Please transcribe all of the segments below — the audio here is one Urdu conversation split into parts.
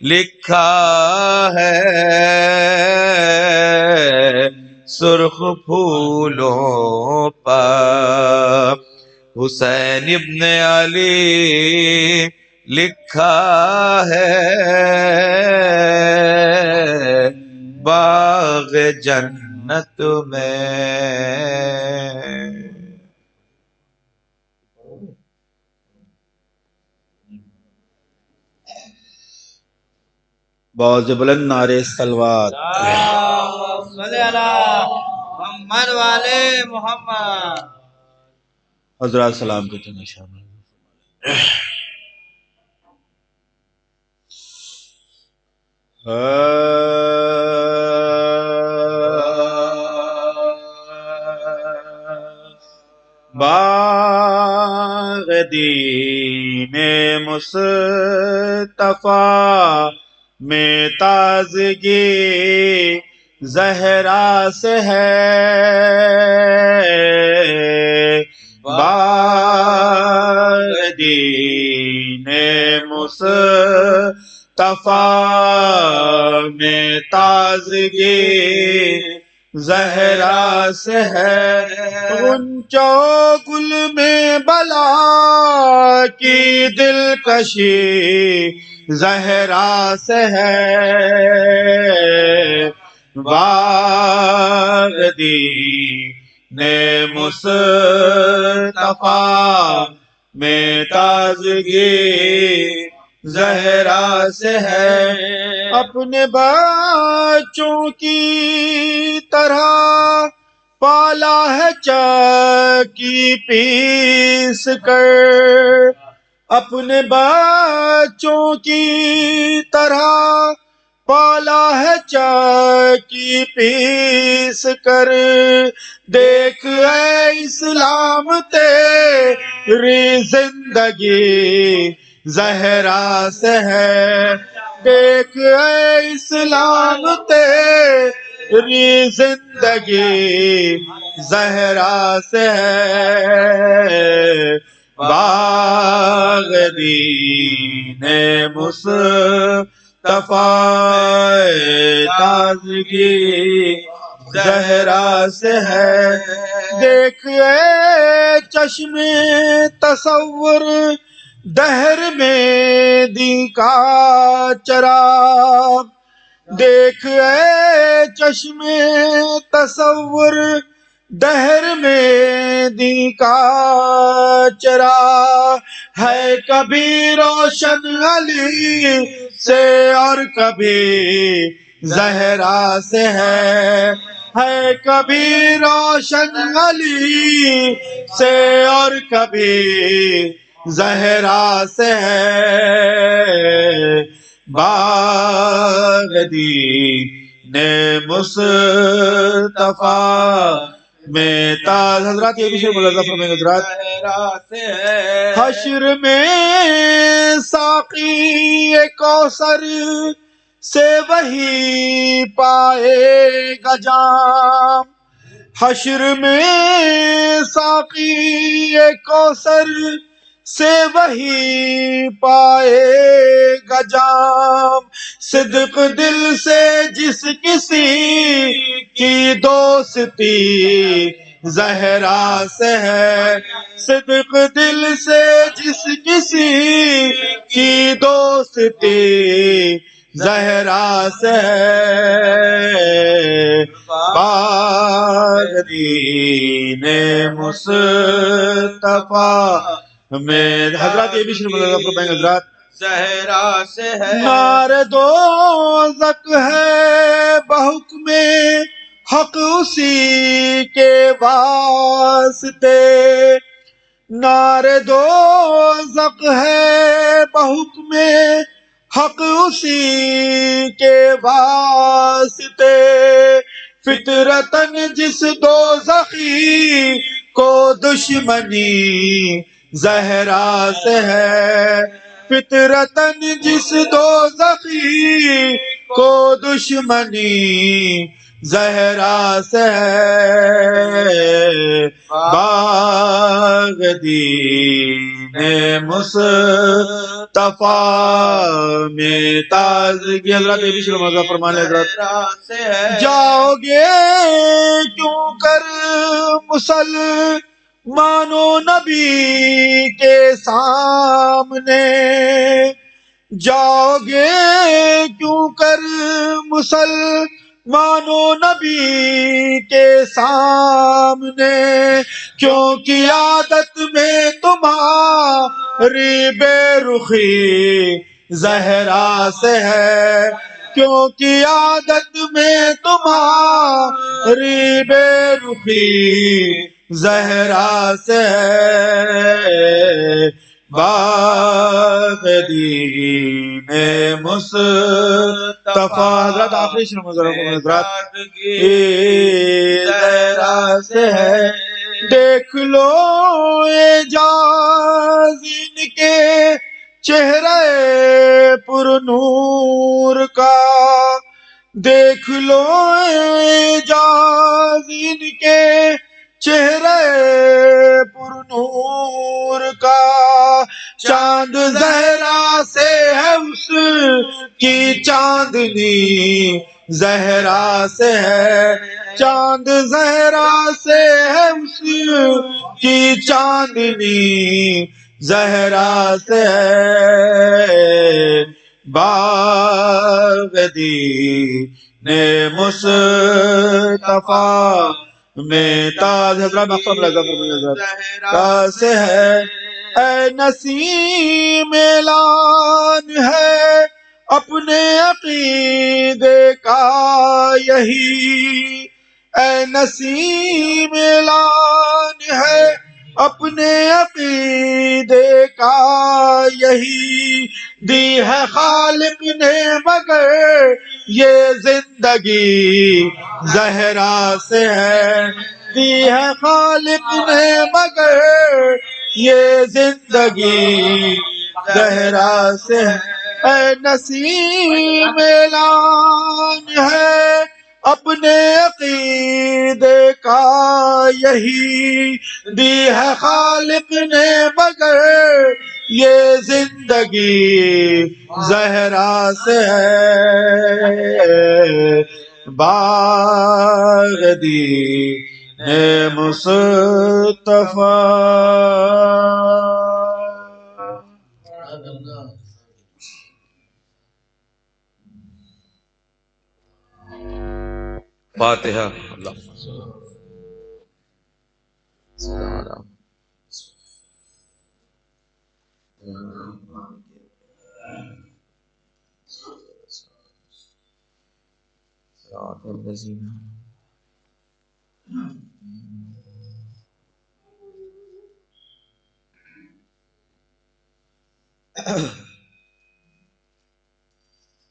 لکھا ہے سرخ پھولوں پر حسین ابن علی لکھا ہے باغ جنت میں. بہت بلند نعرے صلوات. صلی اللہ محمد والے محمد. حضرات سلام کہتے ہیں شامل. باغ دین مصطفیٰ میں تازگی زہرا سے ہے. باغ دین مصطفیٰ میں تازگی زہرا سے ہے. غنچہ گل میں بلا کی دلکشی زہرا سے ہے. باغ دین مصطفیٰ میں تازگی زہرا سے ہے. اپنے بچوں کی طرح پالا ہے چکی پیس کر. اپنے بچوں کی طرح پالا ہے چکی پیس کر. دیکھ اے اسلام تیری زندگی زہرا سے ہے. دیکھ اے اسلام تیری زندگی زہرا سے ہے. باغ دین مصطفیٰ تازگی زہرا سے ہے. دیکھ اے چشم تصور دہر میں دی کا چراغ. دیکھ اے چشم تصور دہر میں دی کا چراغ. ہے کبھی روشن علی سے اور کبھی زہرا سے ہے. ہے کبھی روشن علی سے اور کبھی زہرا سے ہے. باغ دین مصطفیٰ میں تاز. حضرات یہ بھی شعر ملازم فرمائیں حضرات. حشر میں ساقی کوثر سے وہی پائے گا جام. حشر میں ساقی کوثر سے وہی پائے گا جام. صدق دل سے جس کسی کی دوستی زہرا سے ہے. صدق دل سے جس کسی کی دوستی زہرا سے ہے. باغ دین مصطفیٰ میں. حضرات یہ بھی شروع فرمائیں حضرات. زہرا سے ہے. نار دوزخ ہے بحکم حق اسی کے واسطے. نار دوزخ ہے بحکم حق اسی کے واسطے. فطرتاً جس دوزخی کو دشمنی زہرا سے ہے. فطرتاً جس دوزخی کو دشمنی زہرا سے ہے. باغ دین مصطفیٰ تفا میں تازگی حضرات یہ بھی شروع مزہ فرمانے حضرات زہرا سے ہے جاؤ گے کیوں کر مسلمانو نبی کے سامنے جاؤ گے کیوں کر مسلمانو نبی کے سامنے کیونکہ عادت میں تمہاری بے رخی زہرا سے ہے کیونکہ عادت میں تمہاری بے رخی زہرا سے ہے باغ دین مصطفیٰ حضرت آخری شروع حضرات زہرا سے ہے دیکھ لو اعجاز ان کے چہرے پر نور کا دیکھ لو اعجاز ان کے چہرے پر نور کا چاند زہرا سے ہے اس کی چاندنی زہرا سے ہے چاند زہرا سے ہے اس کی چاندنی زہرا سے ہے باغ دین مصطفیٰ میں تاج حضرات مقصد زہرا سے ہے اے نسیم اعلان ہے اپنے عقیدے کا یہی اے نسیم اعلان ہے اپنے عقیدے کا یہی دی ہے خالق نے مگر یہ زندگی زہرا سے ہے دی ہے خالق نے مگر یہ زندگی زہرا سے ہے اے نسیم اعلان ہے اپنے عقیدے کا یہی دی ہے خالق نے مگر یہ زندگی زہرا سے ہے باغ دین مصطفیٰ فاتحہ اللہ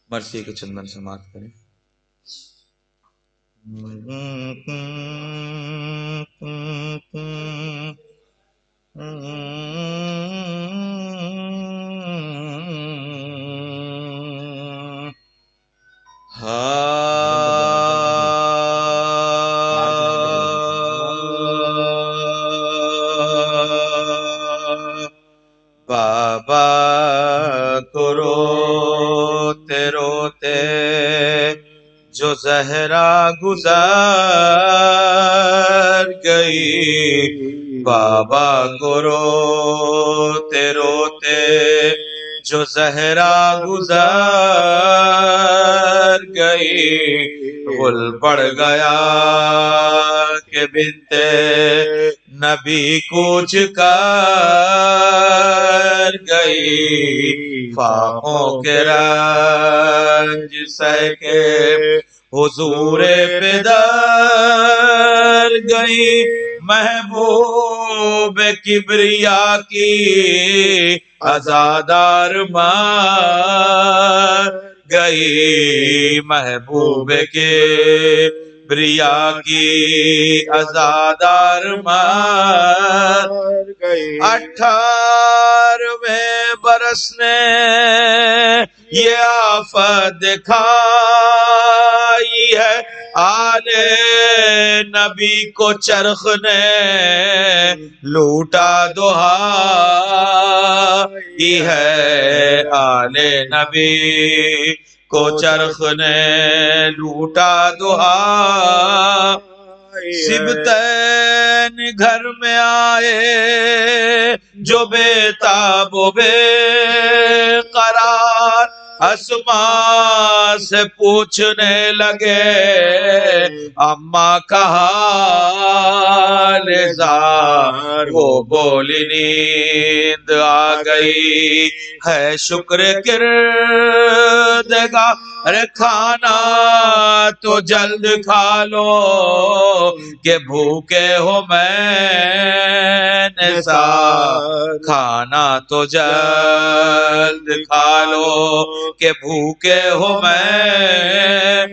مرثیے کے چندن سماعت کریں بابا کو روتے روتے جو زہرا گزر گئی بابا کو روتے روتے جو زہرا گزر گئی غل پڑ گیا کہ بنتے نبی کوچ کر گئی فاقوں کے رنج سہ کے حضور پہ در گئی محبوب کبریا کی عزادار مار گئی محبوب کے بریا کی عزادار مار گئی 18ویں برس نے یہ آفت دکھائی ہے آل نبی کو چرخ نے لوٹا دہائی ہے آل نبی کو چرخ نے لوٹا دہائی سبتین گھر میں آئے جو بے تاب و بے قرار اسماء سے پوچھنے لگے اماں کا حال زار وہ بولی نیند آ گئی ہے شکر کردگار ارے کھانا تو جلد کھا لو کہ بھوکے ہو میں نے سار کھانا تو جلد کھا لو کہ بھوکے ہو میں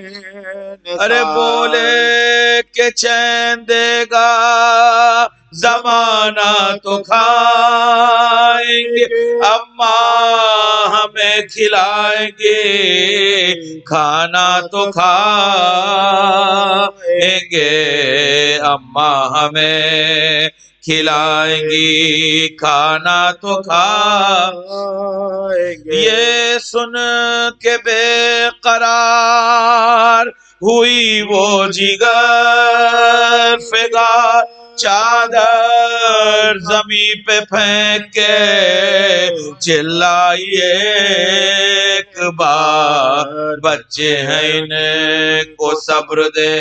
ارے بولے کہ چین دے گا زمانہ تو کھائیں گے اماں ہمیں کھلائیں گے کھانا تو کھائیں گے اماں ہمیں کھلائیں گی کھانا تو کھائیں گے یہ سن کے بے قرار ہوئی وہ جگر فگار چادر زمین پہ پھینک کے چلائی ایک بار بچے ہیں ان کو صبر دے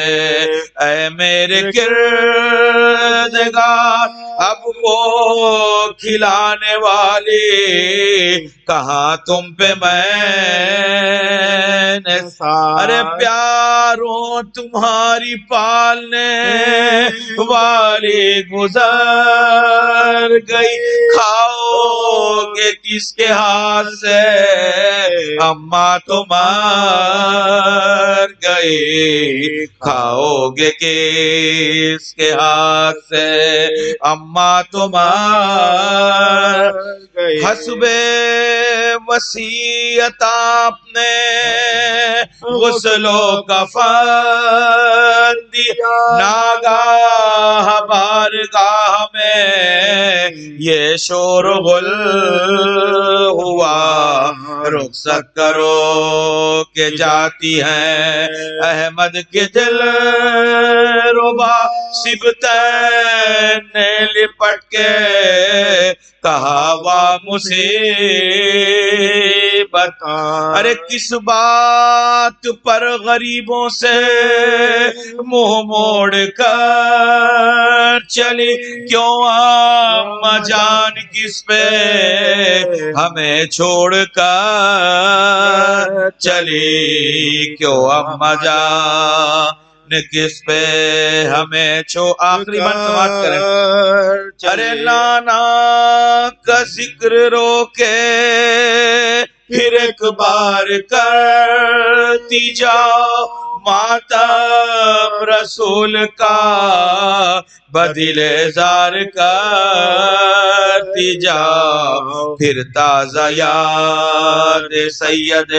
اے میرے کردگار اب وہ کھلانے والی کہاں تم پہ میں نے ارے پیاروں تمہاری پالنے والی گزر گئی کھاؤ گے کس کے ہاتھ سے اماں تو مر گئی کھاؤ گے کس کے ہاتھ سے اماں تو مر گئی حسب وصیت آپ نے غسل و کفن دیا ناگاہ بارگاہ میں یہ شور و غل ہوا رخصت کرو کہ جاتی ہیں احمد کے دل ربا سبتین نے لپٹ کے کہا وا مصیبت ارے کس بات پر غریبوں سے منہ موڑ کر چلی کیوں اماں جان کس پہ ہمیں چھوڑ کر چلی کیوں اماں جان کس پہ ہمیں آخری بات سماعت کریں ارے نانا کا ذکر روکے پھر ایک بار کرتی جاؤ ماتم رسول کا بدل زار کرتی جاؤ پھر تازہ یاد سید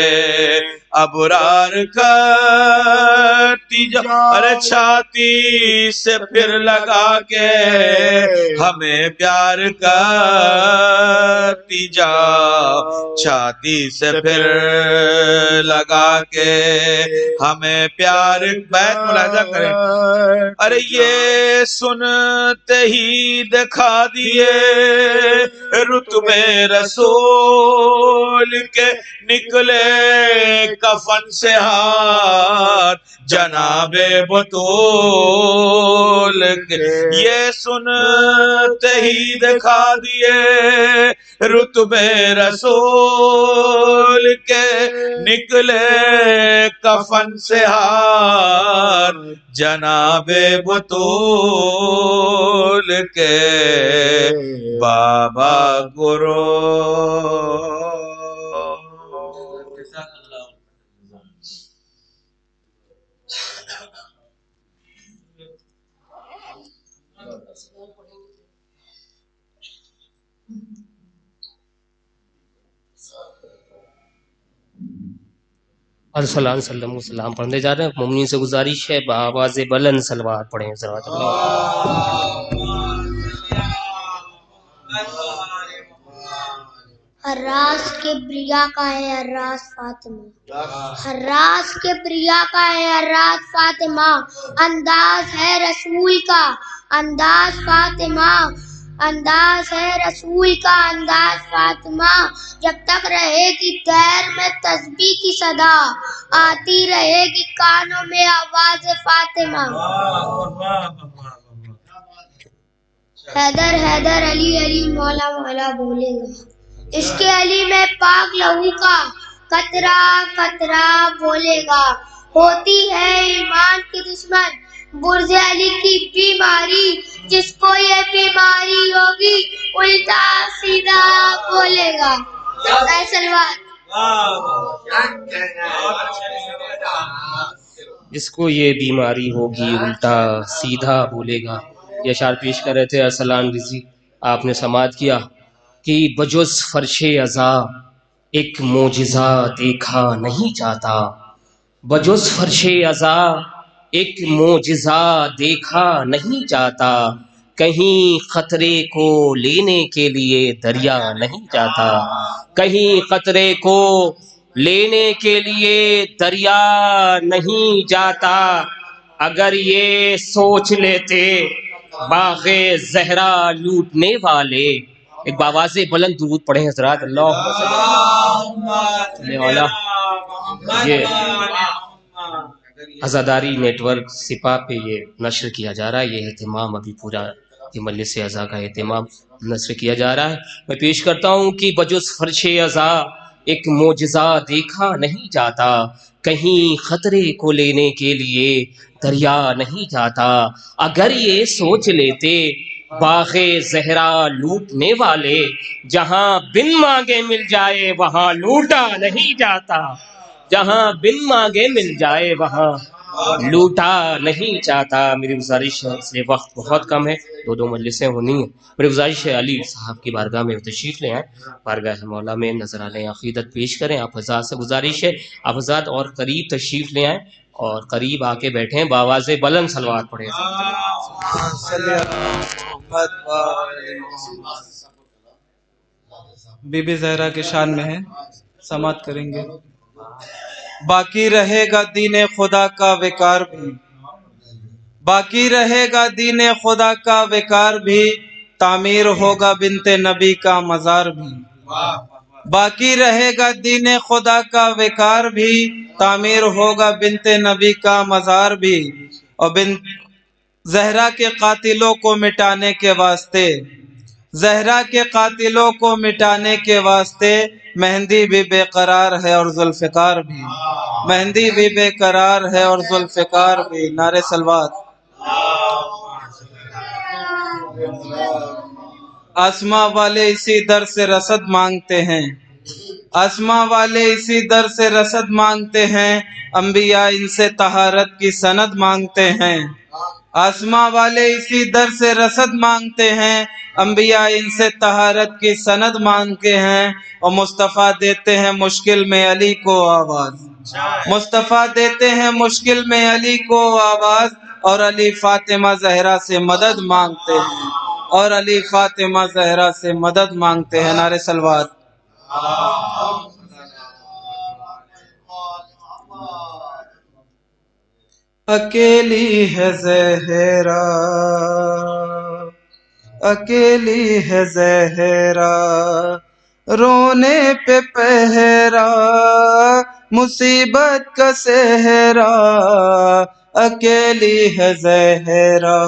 ابرار کرتی جاؤ ارے چھاتی سے پھر لگا کے ہمیں پیار کرتی جاؤ چھاتی سے پھر لگا کے ہمیں پیار بیت ملاحظہ کریں ارے یہ سنتے ہی دکھا دیے رتبے رسول کے نکلے کفن سے ہاتھ جناب بطول کے یہ سنتے ہی دکھا دیے رتبے رسول کے نکلے کفن سے ہار جناب بطول کے بابا گرو ارسلان صلی اللہ علیہ وسلم پڑھنے جا رہے ہیں. مومنین سے گزارش ہے بآواز بلند صلوات پڑھیں. صلوات اللہ. حراس کے بریا کا ہے حراس فاطمہ، حراس کے بریا کا ہے حراس فاطمہ، انداز ہے رسول کا انداز فاطمہ، انداز ہے رسول کا انداز فاطمہ. جب تک رہے گی دیر میں تسبیح کی صدا، آتی رہے گی کانوں میں آواز فاطمہ. حیدر حیدر علی علی مولا مولا بولے گا، عشق علی میں پاک لہو کا قطرہ قطرہ بولے گا. ہوتی ہے ایمان کی دشمن برج علی کی بیماری، جس کو یہ بیماری ہوگی الٹا سیدھا بولے گا. جس کو یہ بیماری ہوگی الٹا سیدھا بولے گا. یہ اشعار پیش کر رہے تھے ارسلان رضی. آپ نے سماعت کیا کہ بجز فرش ازا ایک معجزہ دیکھا نہیں جاتا، بجز فرش ازا ایک معجزہ دیکھا نہیں جاتا، کہیں قطرے کو لینے کے لیے دریا نہیں جاتا، کہیں قطرے کو لینے کے لیے دریا نہیں جاتا. اگر یہ سوچ لیتے باغ زہرا لوٹنے والے. ایک باواز بلند درود پڑھیں حضرات. اللہ یہ عزاداری نیٹ ورک سپاہ پہ یہ نشر کیا جا رہا ہے. یہ اہتمام ابھی پورا یہ مجلس عزا کا اہتمام نشر کیا جا رہا ہے. میں پیش کرتا ہوں کہ بجز فرش عزا ایک معجزہ دیکھا نہیں جاتا، کہیں خطرے کو لینے کے لیے دریا نہیں جاتا. اگر یہ سوچ لیتے باغ زہرا لوٹنے والے، جہاں بن مانگے مل جائے وہاں لوٹا نہیں جاتا، جہاں بن مانگے مل جائے وہاں لوٹا نہیں چاہتا. میری گزارش ہے، اس لیے وقت بہت کم ہے، دو مجلسیں ہونی ہیں. میری گزارش ہے علی صاحب کی بارگاہ میں تشریف لے آئیں، بارگاہ مولا میں نظر علیہ عقیدت پیش کریں. آپ حضرات سے گزارش ہے آپ حضرات اور قریب تشریف لے آئیں اور قریب آ کے بیٹھیں، بآواز بلند صلوات پڑھیں. بی بی زہرا کے شان میں ہے، سماعت کریں گے. باقی رہے گا دین خدا کا وقار بھی، باقی رہے گا دین خدا کا وقار بھی، تعمیر ہوگا بنت نبی کا مزار بھی. باقی رہے گا دین خدا کا وقار بھی، تعمیر ہوگا بنت نبی کا مزار بھی. اور بنت زہرا کے قاتلوں کو مٹانے کے واسطے، زہرا کے قاتلوں کو مٹانے کے واسطے مہندی بھی بے قرار ہے اور ذوالفقار بھی، مہندی بھی بے قرار ہے اور ذوالفقار بھی. نعرہ صلوات. آسماں والے اسی در سے رسد مانگتے ہیں، آسماں والے اسی در سے رسد مانگتے ہیں، انبیاء ان سے طہارت کی سند مانگتے ہیں. آسماں والے اسی در سے رسد مانگتے ہیں، انبیاء ان سے طہارت کی سند مانگتے ہیں. اور مصطفیٰ دیتے ہیں مشکل میں علی کو آواز، مصطفیٰ دیتے ہیں مشکل میں علی کو آواز. اور علی فاطمہ زہرا سے مدد مانگتے ہیں، اور علی فاطمہ زہرا سے مدد مانگتے ہیں. نعرہ صلوات. اکیلی ہے زہرا، اکیلی ہے زہرا، رونے پہ پہرا مصیبت کا صحرا، اکیلی ہے زہرا.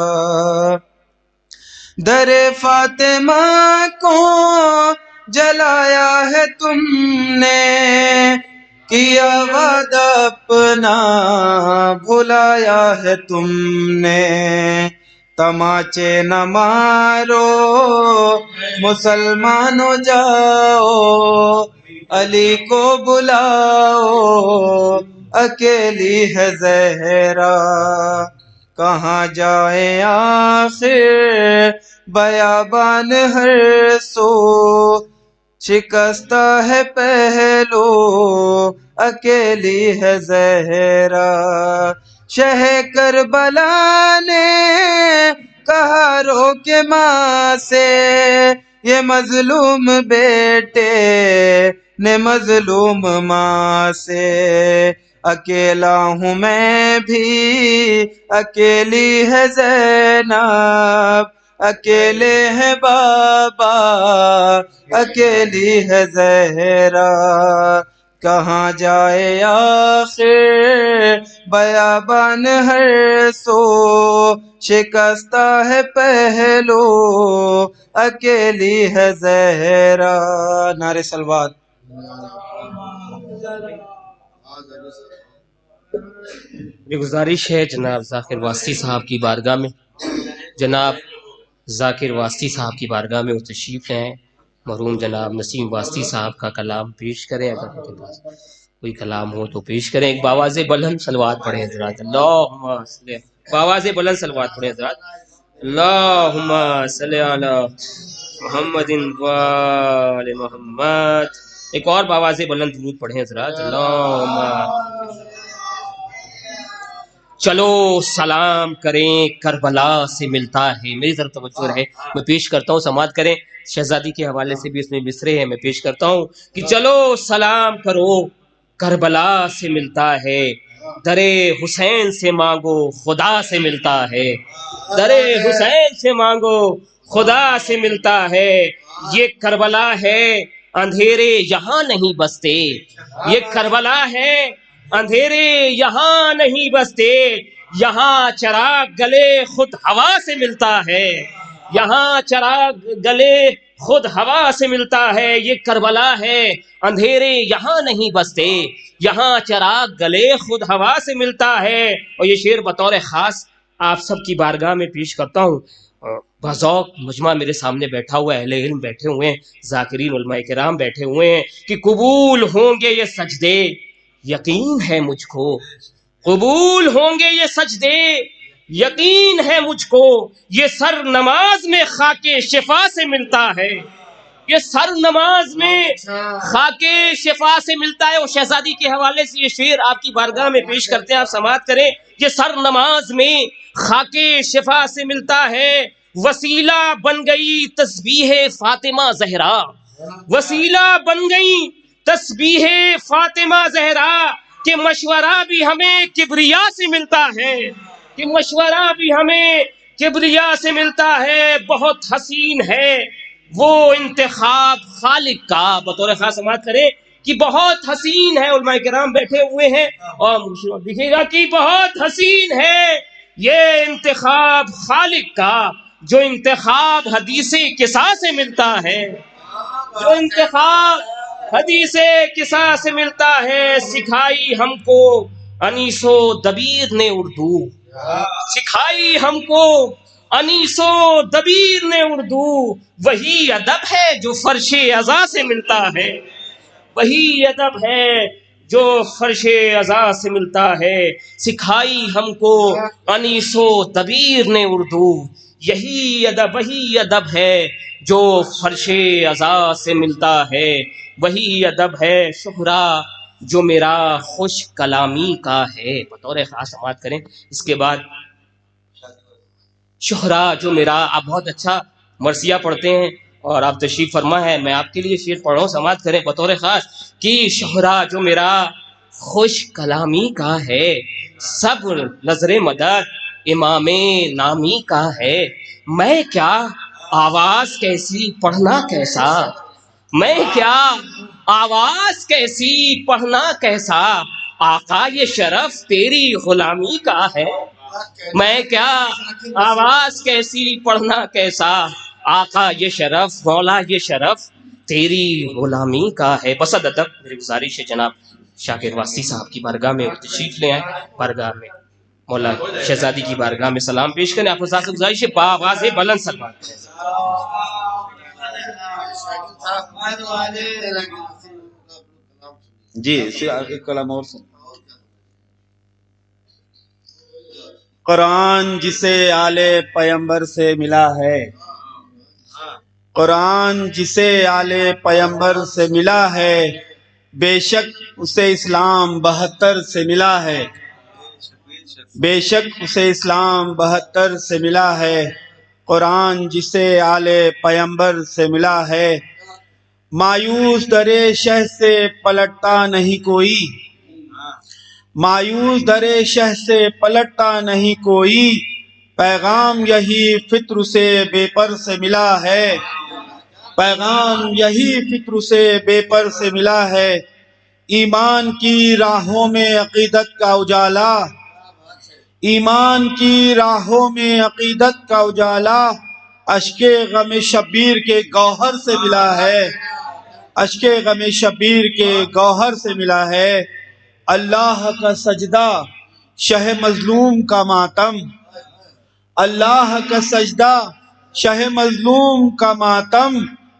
در فاطمہ کو جلایا ہے تم نے، کیا وعدہ اپنا بھلایا ہے تم نے. تماچے نہ مارو مسلمانوں جاؤ، علی کو بلاؤ، اکیلی ہے زہرا. کہاں جائیں آخر بیابان ہر سو، شکستہ ہے پہلو اکیلی ہے زہرا شہ کربلا نے کہا رو کے ماں سے یہ مظلوم بیٹے نے مظلوم ماں سے اکیلا ہوں میں بھی اکیلی ہے زینب اکیلے ہیں بابا اکیلی ہے زہرا کہاں جائے آخر بیابان ہر سو شکستہ ہے پہلو اکیلی ہے زہرا نعرے صلوات یہ گزارش ہے جناب ذاکر واسطی صاحب کی بارگاہ میں، جناب ذاکر واسطی صاحب کی بارگاہ میں وہ تشریف ہیں، مرحوم جناب نسیم واسطی صاحب کا کلام پیش کریں، اگر ان کے پاس کوئی کلام ہو تو پیش کریں۔ ایک باواز بلند صلوات پڑھیں حضرات، اللہم صلی، باواز بلند صلوات پڑھیں حضرات، اللہم صلی علی محمد وآل محمد۔ ایک اور باواز بلند درود پڑھیں حضرات، اللہم چلو سلام کریں کربلا سے ملتا ہے، میری طرف توجہ رہے، میں پیش کرتا ہوں، سماعت کریں، شہزادی کے حوالے سے بھی اس میں مصرے ہیں، میں پیش کرتا ہوں کہ چلو سلام کرو کربلا سے ملتا ہے، در حسین سے مانگو خدا سے ملتا ہے، در حسین سے مانگو خدا سے ملتا ہے، یہ کربلا ہے اندھیرے یہاں نہیں بستے، یہ کربلا ہے اندھیرے یہاں نہیں بستے، یہاں چراغ گلے خود ہوا سے ملتا ہے، یہاں چراغ گلے خود ہوا سے ملتا ہے، یہ کربلا ہے اندھیرے یہاں نہیں بستے، یہاں چراغ گلے خود ہوا سے ملتا ہے۔ اور یہ شعر بطور خاص آپ سب کی بارگاہ میں پیش کرتا ہوں، بذوق مجمع میرے سامنے بیٹھا ہوا ہے، اہل علم بیٹھے ہوئے ہیں، ذاکرین علماء کرام بیٹھے ہوئے ہیں کہ قبول ہوں گے یہ سجدے، یقین ہے مجھ کو قبول ہوں گے یہ سجدے، یقین ہے مجھ کو یہ سر نماز میں خاک شفا سے ملتا ہے، یہ سر نماز میں خاک شفا سے ملتا ہے۔ وہ شہزادی کے حوالے سے یہ شعر آپ کی بارگاہ میں پیش کرتے ہیں، آپ سماعت کریں، یہ سر نماز میں خاک شفا سے ملتا ہے، وسیلہ بن گئی تسبیح فاطمہ زہرا، وسیلہ بن گئی تسبیح فاطمہ زہرا، کہ مشورہ بھی ہمیں کبریا سے ملتا ہے، کہ مشورہ بھی ہمیں کبریا سے ملتا ہے، بہت حسین ہے وہ انتخاب خالق کا، بطور خاص سماعت کریں کہ بہت حسین ہے، علماء کرام بیٹھے ہوئے ہیں اور دیکھیے گا کہ بہت حسین ہے یہ انتخاب خالق کا، جو انتخاب حدیث کسا سے ملتا ہے، جو انتخاب حدیث کسا سے ملتا ہے، سکھائی ہم کو انیس و دبیر نے اردو، سکھائی ہم کو انیس و دبیر نے اردو، وہی ادب ہے جو فرش ازا سے ملتا ہے، وہی ادب ہے جو فرش ازا سے ملتا ہے، سکھائی ہم کو انیس و دبیر نے اردو، یہی ادب وہی ادب ہے جو فرش ازا سے ملتا ہے، وہی ادب ہے شہرا جو میرا خوش کلامی کا ہے، بطور خاص سماعت کریں۔ اس کے بعد شہرا جو میرا، آپ بہت اچھا مرثیہ پڑھتے ہیں اور آپ تشریف فرما ہے، میں آپ کے لیے شعر پڑھ رہا ہوں، سماعت کریں بطور خاص کہ شہرا جو میرا خوش کلامی کا ہے، سب نظر مدد امام نامی کا ہے، میں کیا آواز کیسی پڑھنا کیسا، میں کیا آواز کیسی پڑھنا کیسا، آقا یہ شرف تیری غلامی کا ہے، میں کیا آواز کیسی پڑھنا کیسا، آقا یہ شرف مولا یہ شرف تیری غلامی کا ہے۔ بسد ادب میری گزارش ہے جناب شاکر واسطی صاحب کی بارگاہ میں تشریف لے آئیں، بارگاہ میں مولا شہزادی کی بارگاہ میں سلام پیش کریں، آپ سے گزارش ہے باواز بلند سلام کریں۔ جی ایک کلام اور سن۔ قرآن جسے آل پیمبر سے ملا ہے، قرآن جسے آل پیمبر سے ملا ہے، بے شک اسے اسلام 72 سے ملا ہے، بے شک اسے اسلام 72 سے ملا ہے، قرآن جسے آل پیمبر سے ملا ہے، مایوس درے شہ سے پلٹتا نہیں کوئی، مایوس درے شہ سے پلٹتا نہیں کوئی، پیغام یہی فطر سے بے پر سے ملا ہے، پیغام یہی فطر سے بے پر سے ملا ہے، ایمان کی راہوں میں عقیدت کا اجالا، ایمان کی راہوں میں عقیدت کا اجالا، اشک غم شبیر کے گوہر سے ملا ہے، اشک غم شبیر کے گوہر سے ملا ہے، اللہ کا سجدہ شہ مظلوم کا ماتم، اللہ کا سجدہ شہ مظلوم کا ماتم،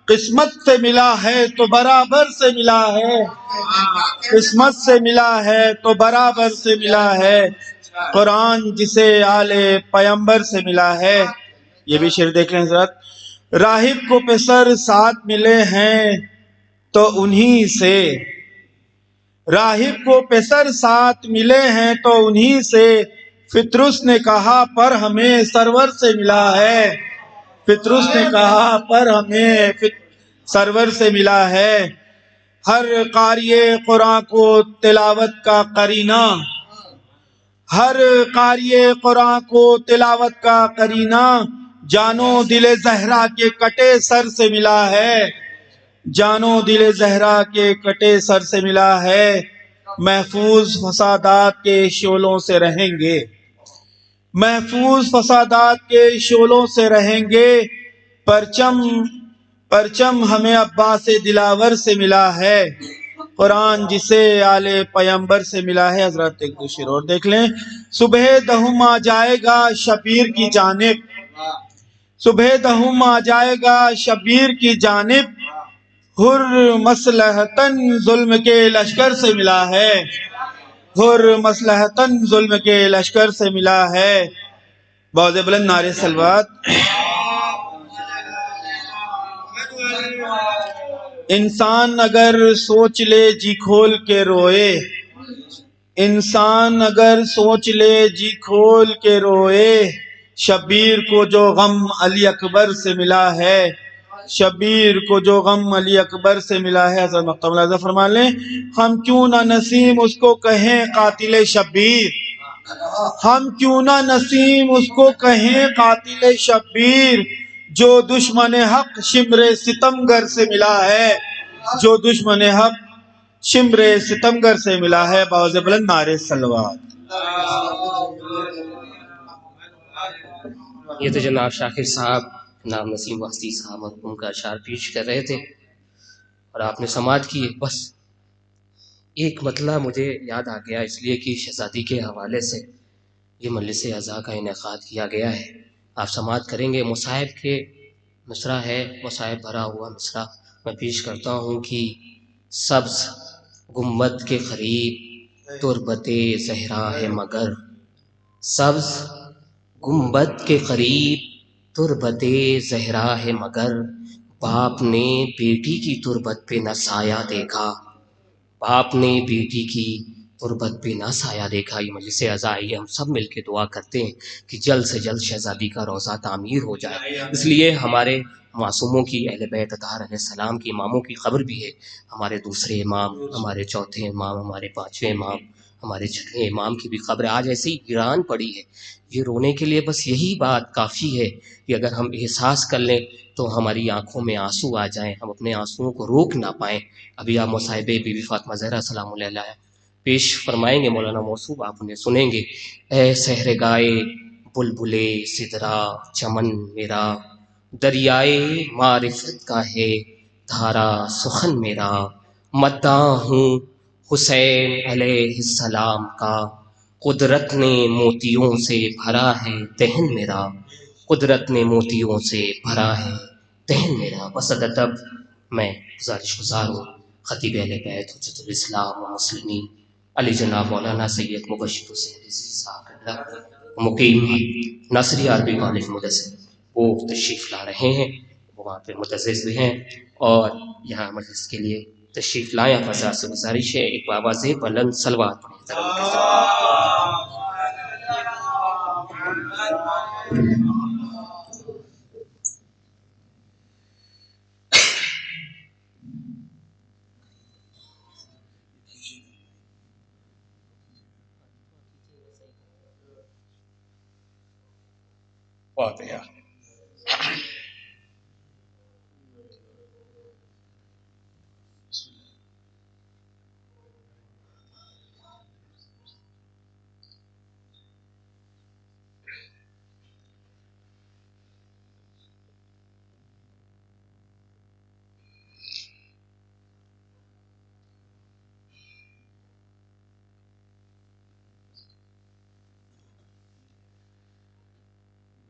قسمت سے ملا ہے تو برابر سے ملا ہے، قسمت سے ملا ہے تو برابر سے ملا ہے، قرآن جسے آل پیمبر سے ملا ہے۔ یہ بھی شعر دیکھ لیں حضرت، راہب کو پسر ساتھ ملے ہیں تو انہی سے، راہب کو پسر ساتھ ملے ہیں تو انہی سے، فطرس نے کہا پر ہمیں سرور سے ملا ہے، فطرس نے کہا پر ہمیں سرور سے ملا ہے، ہر قاری قرآن کو تلاوت کا قرینہ، ہر قاری قرآن کو تلاوت کا قرینہ، جانو دل زہرا کے کٹے سر سے ملا ہے، جانو دل زہرا کے کٹے سر سے ملا ہے، محفوظ فسادات کے شعلوں سے رہیں گے، محفوظ فسادات کے شعلوں سے رہیں گے، پرچم ہمیں عباس دلاور سے ملا ہے، قرآن جسے آل پیمبر سے ملا ہے۔ حضرات ایک دو شعر اور دیکھ لیں، صبح دہم آ جائے گا شبیر کی جانب، صبح دہم آ جائے گا شبیر کی جانب، حر مصلحتاً ظلم کے لشکر سے ملا ہے، حر مصلحتاً ظلم کے لشکر سے ملا ہے، باز بلند نعرے صلوات۔ انسان اگر سوچ لے جی کھول کے روئے، انسان اگر سوچ لے جی کھول کے روئے، شبیر کو جو غم علی اکبر سے ملا ہے، شبیر کو جو غم علی اکبر سے ملا ہے۔ حضرت مقتدی ملاحظہ فرما لیں، ہم کیوں نہ نسیم اس کو کہیں قاتل شبیر، ہم کیوں نہ نسیم اس کو کہیں قاتل شبیر، جو دشمن حق شمر ستمگر سے ملا ہے، جو دشمن حق شمر ستمگر سے ملا ہے، باوز بلند نعرے صلوات۔ یہ تو جناب شاکر صاحب نام نسیم واسطی صاحب مرحوم کا اشعار پیش کر رہے تھے اور آپ نے سماعت کی۔ بس ایک مطلع مجھے یاد آ گیا، اس لیے کہ شہزادی کے حوالے سے یہ مجلس عزا کا انعقاد کیا گیا ہے، آپ سماعت کریں گے۔ مصائب کے مصرع ہے، مصائب بھرا ہوا مصرع میں پیش کرتا ہوں کہ سبز گنبد کے قریب تربت زہرا ہے مگر، سبز گنبد کے قریب تربت زہرا ہے مگر، باپ نے بیٹی کی تربت پہ نہ سایہ دیکھا، باپ نے بیٹی کی تربت پہ نہ سایہ دیکھا۔ یہ مجلس عزا ہے، ہم سب مل کے دعا کرتے ہیں کہ جلد سے جلد شہزادی کا روضہ تعمیر ہو جائے، اس لیے ہمارے معصوموں کی اہل بیت اطہار علیہ السلام کی اماموں کی قبر بھی ہے، ہمارے دوسرے امام، ہمارے چوتھے امام، ہمارے پانچویں امام، ہمارے چھٹے امام کی بھی قبر آج ایسے ہی ویران پڑی ہے۔ یہ رونے کے لیے بس یہی بات کافی ہے کہ اگر ہم احساس کر لیں تو ہماری آنکھوں میں آنسو آ جائیں، ہم اپنے آنسوؤں کو روک نہ پائیں۔ ابھی آپ مصائب بی بی فاطمہ زہرا سلام اللہ علیہ پیش فرمائیں گے، مولانا موصوف آپ انہیں سنیں گے۔ اے صحرگائے بلبلے سدرا چمن میرا، دریائے معرفت کا ہے دھارا سخن میرا، مداح ہوں حسین علیہ السلام کا، قدرت نے موتیوں سے بھرا ہے دہن میرا، قدرت نے موتیوں سے بھرا ہے دہن میرا۔ بس ادب میں گزارش گزار ہوں خطیب اہل بیت حجت الاسلام و مسلمین علی جناب مولانا سید مبشر حسین رضوی صاحب مقیم ناصری عربی کالج مدثر، وہ تشریف لا رہے ہیں، وہ وہاں پہ متعزز بھی ہیں اور یہاں مجلس کے لیے تشریف لائیں. آپ حضرات سے گزارش ہے ایک آواز بلند صلوات پڑھیں ذرا ان کے ساتھ. فاتحہ.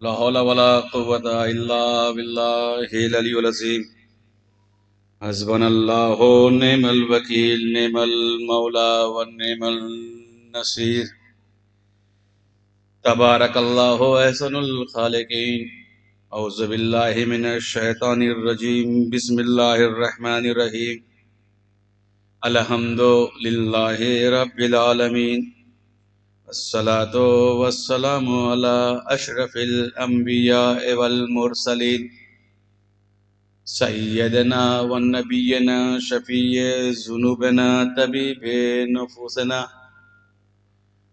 لا حول ولا قوة الا بالله العلي العظيم. حسبنا الله ونعم الوكيل نعم المولى ونعم النصير. تبارك الله احسن الخالقين. اعوذ بالله من الشيطان الرجيم. بسم الله الرحمن الرحيم. الحمد لله رب العالمين. الصلاة والسلام على أشرف الأنبياء والمرسلين سيدنا ونبينا شفيع ذنوبنا طبيب نفوسنا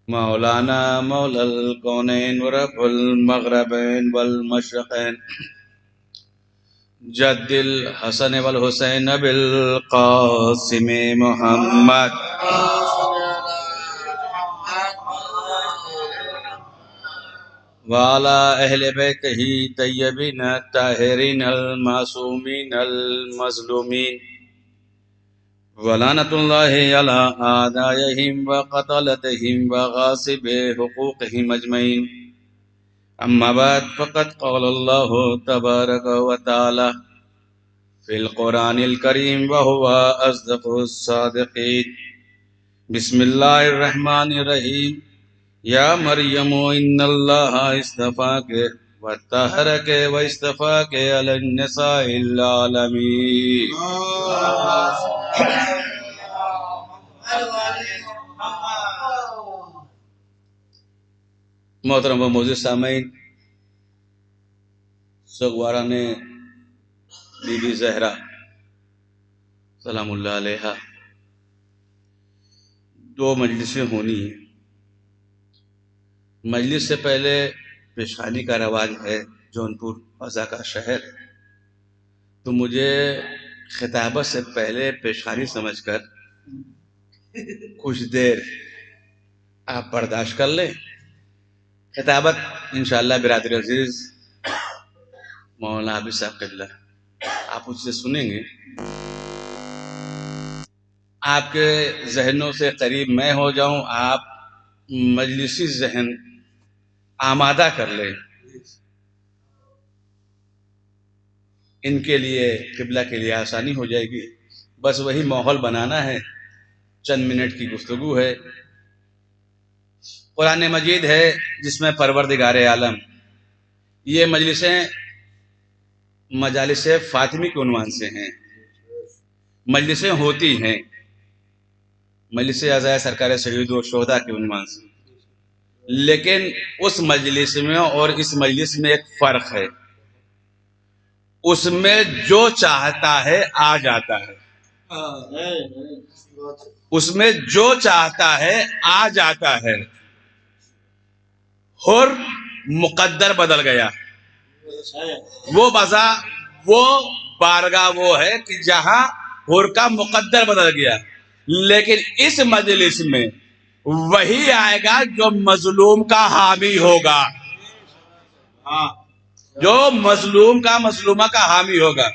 مولانا مولى الكونين ورب المغربين والمشرقين جد الحسن والحسين بالقاسم محمد وعلى أهل بيته طيبين الطاهرين المعصومين المظلومين ولعنة الله على أعدائهم وقتلتهم وغاصب حقوقهم أجمعين. أما بعد فقد قال الله تبارك وتعالى في القرآن الكريم وهو أصدق الصادقين. بسم الله الرحمن الرحيم. یا مریم ان اللہ اصطفاک وطہرک واصطفاک علی النساء العالمین. محترم و معزز سامعین، سوگواران بی بی زہرا سلام اللہ علیہا 2 مجلسیں ہونی ہیں. مجلس سے پہلے پیشخانی کا رواج ہے جونپور فضا کا شہر، تو مجھے خطابت سے پہلے پیشخانی سمجھ کر کچھ دیر آپ برداشت کر لیں. خطابت انشاءاللہ برادر عزیز مولانا عابد صاحب قبلہ آپ اس سے سنیں گے. آپ کے ذہنوں سے قریب میں ہو جاؤں، آپ مجلسی ذہن آمادہ کر لیں. ان کے لیے قبلہ کے لیے آسانی ہو جائے گی. بس وہی ماحول بنانا ہے، چند منٹ کی گفتگو ہے. قرآن مجید ہے جس میں پروردگار عالم، یہ مجلسیں مجالس فاطمی کے عنوان سے ہیں. مجلسیں ہوتی ہیں مجلس عزائے سرکار سید و شہداء کے عنوان سے، لیکن اس مجلس میں اور اس مجلس میں ایک فرق ہے. اس میں جو چاہتا ہے آ جاتا ہے، اس میں جو چاہتا ہے آ جاتا ہے. اور مقدر بدل گیا. وہ بارگاہ وہ ہے کہ جہاں حر کا مقدر بدل گیا. لیکن اس مجلس میں وہی آئے گا جو مظلوم کا حامی ہوگا، جو مظلوم کا مظلومہ کا حامی ہوگا.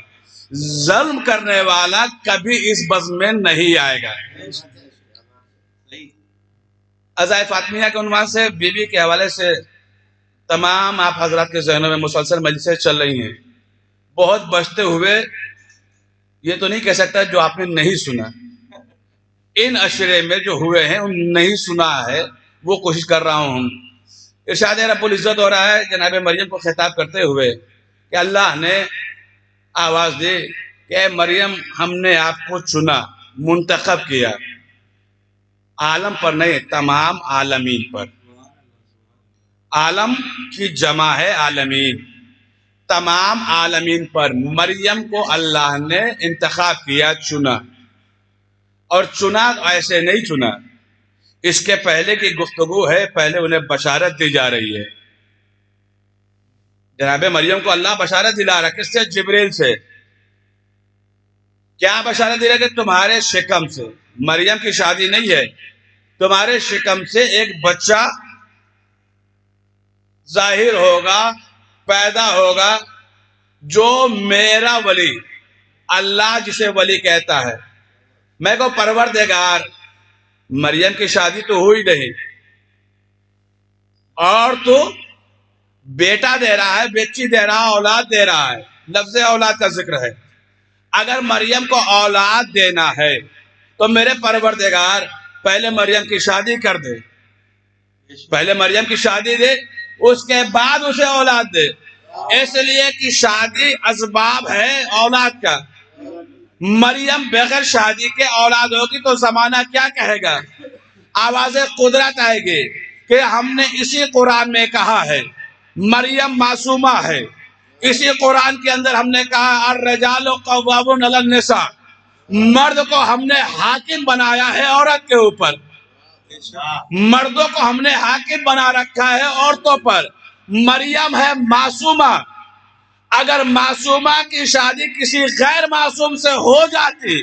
ظلم کرنے والا کبھی اس بزم میں نہیں آئے گا. عزائے فاطمیہ کے عنوان سے بی بی کے حوالے سے تمام آپ حضرات کے ذہنوں میں مسلسل مجلسیں چل رہی ہیں. بہت بچتے ہوئے یہ تو نہیں کہہ سکتا جو آپ نے نہیں سنا. ان اشرے میں جو ہوئے ہیں ان نہیں سنا ہے، وہ کوشش کر رہا ہوں. ارشاد رب العزت ہو رہا ہے جناب مریم کو خطاب کرتے ہوئے کہ اللہ نے آواز دی کہ اے مریم ہم نے آپ کو چنا. منتخب کیا، عالم پر نہیں، تمام عالمین پر. عالم کی جمع ہے عالمین. تمام عالمین پر مریم کو اللہ نے انتخاب کیا، چنا. اور چنا ایسے نہیں چنا، اس کے پہلے کی گفتگو ہے، پہلے انہیں بشارت دی جا رہی ہے. جناب مریم کو اللہ بشارت دلا رہا ہے، کس سے؟ جبریل سے. کیا بشارت دے رہا ہے؟ کہ تمہارے شکم سے، مریم کی شادی نہیں ہے، تمہارے شکم سے ایک بچہ ظاہر ہوگا، پیدا ہوگا، جو میرا ولی، اللہ جسے ولی کہتا ہے. میں کو پروردگار. مریم کی شادی تو ہوئی نہیں، اور تو بیٹا دے رہا ہے، بیٹی دے رہا ہے، اولاد دے رہا ہے. لفظ اولاد کا ذکر ہے. اگر مریم کو اولاد دینا ہے تو میرے پروردگار پہلے مریم کی شادی کر دے، پہلے مریم کی شادی دے، اس کے بعد اسے اولاد دے. اس لیے کہ شادی اسباب ہے اولاد کا. مریم بغیر شادی کے اولاد ہوگی تو زمانہ کیا کہے گا؟ آواز قدرت آئے گی کہ ہم نے اسی قرآن میں کہا ہے مریم معصومہ ہے. اسی قرآن کے اندر ہم نے کہا الرجال قوامون علی النساء، مرد کو ہم نے حاکم بنایا ہے عورت کے اوپر. مردوں کو ہم نے حاکم بنا رکھا ہے عورتوں پر. مریم ہے معصومہ. اگر معصومہ کی شادی کسی غیر معصوم سے ہو جاتی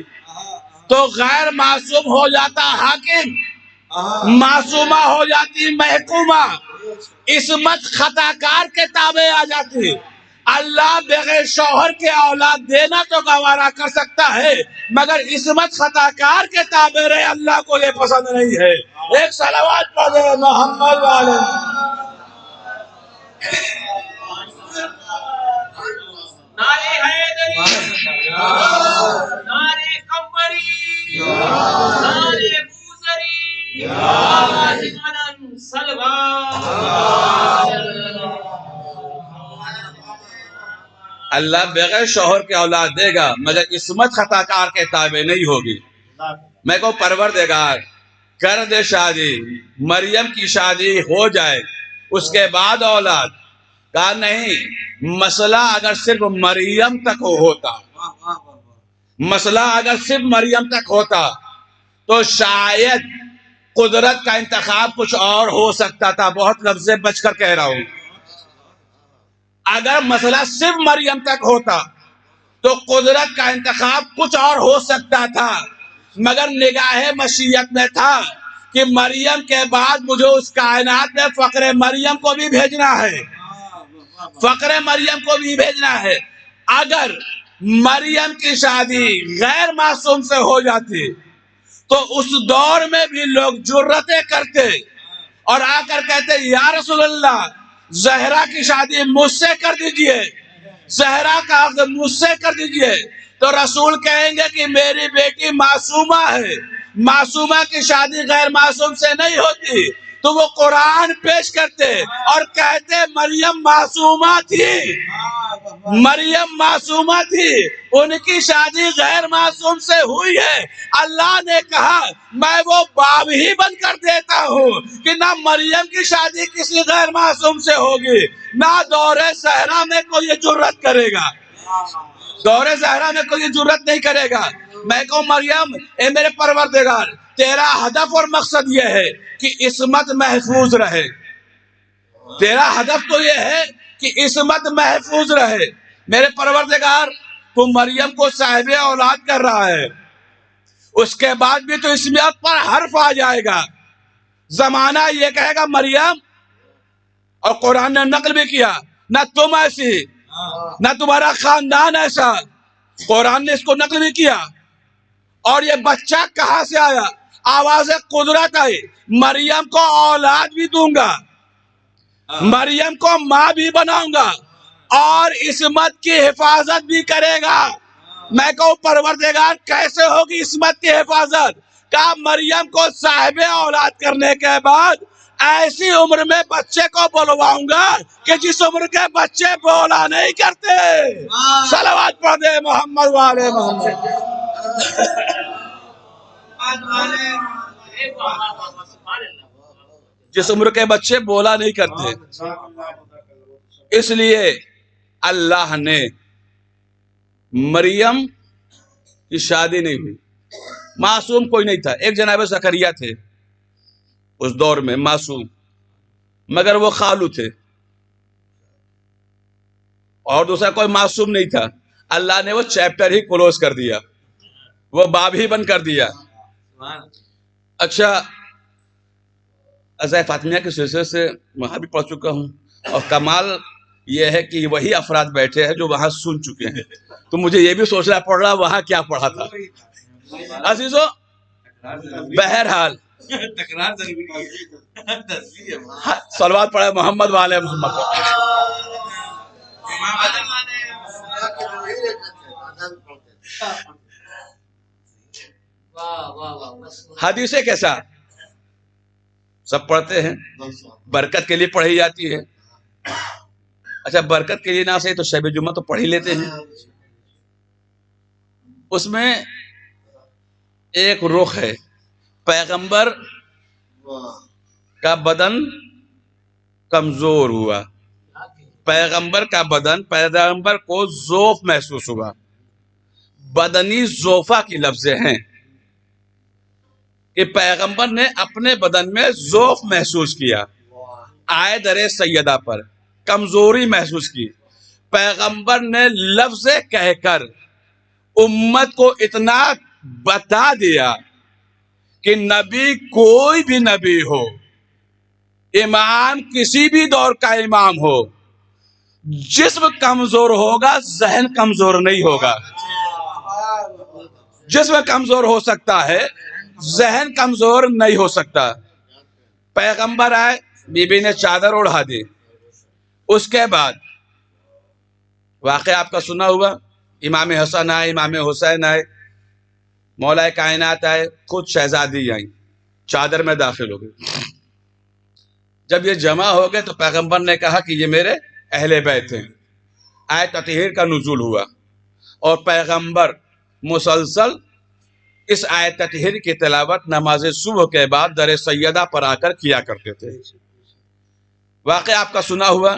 تو غیر معصوم ہو جاتا حاکم، معصومہ ہو جاتی محکومہ، عصمت خطا کار کے تابع آ جاتی. اللہ بغیر شوہر کے اولاد دینا تو گوارا کر سکتا ہے، مگر عصمت خطا کار کے تابع رہے، اللہ کو یہ پسند نہیں ہے. ایک صلوات پڑھے محمد والے. نعرے حیدری، نعرے قمری، نعرے بوزری، علم صلوات. اللہ بغیر شوہر کے اولاد دے گا، مگر عصمت خطا کار کے تابع نہیں ہوگی. میں کو پروردگار کر دے شادی، مریم کی شادی ہو جائے، اس کے بعد اولاد. کہا نہیں، مسئلہ اگر صرف مریم تک ہوتا، مسئلہ اگر صرف مریم تک ہوتا تو شاید قدرت کا انتخاب کچھ اور ہو سکتا تھا. بہت لفظ سے بچ کر کہہ رہا ہوں. اگر مسئلہ صرف مریم تک ہوتا تو قدرت کا انتخاب کچھ اور ہو سکتا تھا، مگر نگاہ مشیت میں تھا کہ مریم کے بعد مجھے اس کائنات میں فقر مریم کو بھی بھیجنا ہے، فقر مریم کو بھی بھیجنا ہے. اگر مریم کی شادی غیر معصوم سے ہو جاتی تو اس دور میں بھی لوگ جرتیں کرتے اور آ کر کہتے یا رسول اللہ زہرا کی شادی مجھ سے کر دیجئے، زہرا کا عقد مجھ سے کر دیجئے. تو رسول کہیں گے کہ میری بیٹی معصومہ ہے، معصومہ کی شادی غیر معصوم سے نہیں ہوتی. تو وہ قرآن پیش کرتے اور کہتے مریم معصومہ تھی، مریم معصومہ تھی، ان کی شادی غیر معصوم سے ہوئی ہے. اللہ نے کہا میں وہ باب ہی بند کر دیتا ہوں کہ نہ مریم کی شادی کسی غیر معصوم سے ہوگی، نہ دور زہرا میں کوئی یہ جرت کرے گا، دور زہرا میں کوئی جرت نہیں کرے گا. میں کہوں مریم اے میرے پروردگار، تیرا ہدف اور مقصد یہ ہے کہ عصمت محفوظ رہے. تیرا ہدف تو یہ ہے کہ عصمت محفوظ رہے. میرے پروردگار تو مریم کو صاحب اولاد کر رہا ہے، اس کے بعد بھی تو عصمت پر حرف آ جائے گا. زمانہ یہ کہے گا مریم، اور قرآن نے نقل بھی کیا، نہ تم ایسی نہ تمہارا خاندان ایسا. قرآن نے اس کو نقل بھی کیا. اور یہ بچہ کہاں سے آیا؟ آواز قدرت آئی، مریم کو اولاد بھی دوں گا، مریم کو ماں بھی بناؤں گا، اور عصمت کی حفاظت بھی کرے گا. میں کہوں پروردگار کیسے ہوگی عصمت کی حفاظت؟ کہا مریم کو صاحب اولاد کرنے کے بعد ایسی عمر میں بچے کو بلواؤں گا کہ جس عمر کے بچے بولا نہیں کرتے. صلوات پڑھ دے محمد والے محمد. جس عمر کے بچے بولا نہیں کرتے، اس لیے اللہ نے مریم کی شادی نہیں ہوئی، معصوم کوئی نہیں تھا، ایک جناب زکریا تھے اس دور میں معصوم، مگر وہ خالو تھے، اور دوسرا کوئی معصوم نہیں تھا۔ اللہ نے وہ چیپٹر ہی کلوز کر دیا، وہ باب ہی بند کر دیا۔ اچھا، ازائے فاطمیہ کے سلسلے سے وہاں بھی پڑھ چکا ہوں، اور کمال یہ ہے کہ وہی افراد بیٹھے ہیں جو وہاں سن چکے ہیں، تو مجھے یہ بھی سوچنا پڑ رہا وہاں کیا پڑھا تھا۔ عزیزو، بہرحال صلوات پڑھے محمد والے محمد۔ حدیثیں کیسا سب پڑھتے ہیں، برکت کے لیے پڑھی جاتی ہے۔ اچھا، برکت کے لیے نہ صحیح تو شب جمعہ تو پڑھ ہی لیتے ہیں۔ اس میں ایک رخ ہے، پیغمبر کا بدن کمزور ہوا، پیغمبر کا بدن، پیغمبر کو ضعف محسوس ہوا۔ بدنی ضعفہ کی لفظیں ہیں کہ پیغمبر نے اپنے بدن میں ضعف محسوس کیا، آئے در سیدہ پر کمزوری محسوس کی۔ پیغمبر نے لفظ کہہ کر امت کو اتنا بتا دیا کہ نبی کوئی بھی نبی ہو، امام کسی بھی دور کا امام ہو، جسم کمزور ہوگا، ذہن کمزور نہیں ہوگا۔ جسم کمزور ہو سکتا ہے، ذہن کمزور نہیں ہو سکتا۔ پیغمبر آئے، بی بی نے چادر اڑا دی، اس کے بعد واقعہ آپ کا سنا ہوا، امام حسن آئے، امام حسین آئے، مولا کائنات آئے، خود شہزادی آئیں، چادر میں داخل ہو گئی۔ جب یہ جمع ہو گئے تو پیغمبر نے کہا کہ یہ میرے اہل بیت ہیں۔ آیت تطہیر کا نزول ہوا، اور پیغمبر مسلسل اس آیت تطہیر کی تلاوت نماز صبح کے بعد در سیدہ پر آ کر کیا کرتے تھے۔ واقعہ آپ کا سنا ہوا،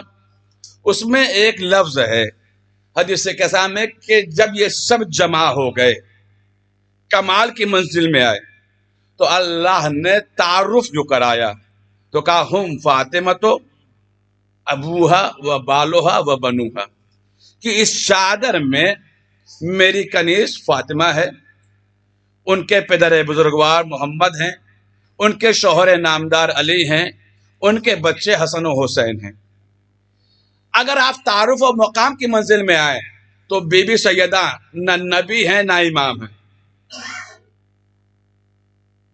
اس میں ایک لفظ ہے حدیث کے سامنے کہ جب یہ سب جمع ہو گئے، کمال کی منزل میں آئے، تو اللہ نے تعارف جو کرایا تو کہا ہم فاطمہ تو ابوہا و بالوہا و بنوہا، کہ اس چادر میں میری کنیز فاطمہ ہے، ان کے پدر بزرگوار محمد ہیں، ان کے شوہر نامدار علی ہیں، ان کے بچے حسن و حسین ہیں۔ اگر آپ تعارف و مقام کی منزل میں آئے تو بی بی سیدہ نہ نبی ہیں نہ امام ہیں،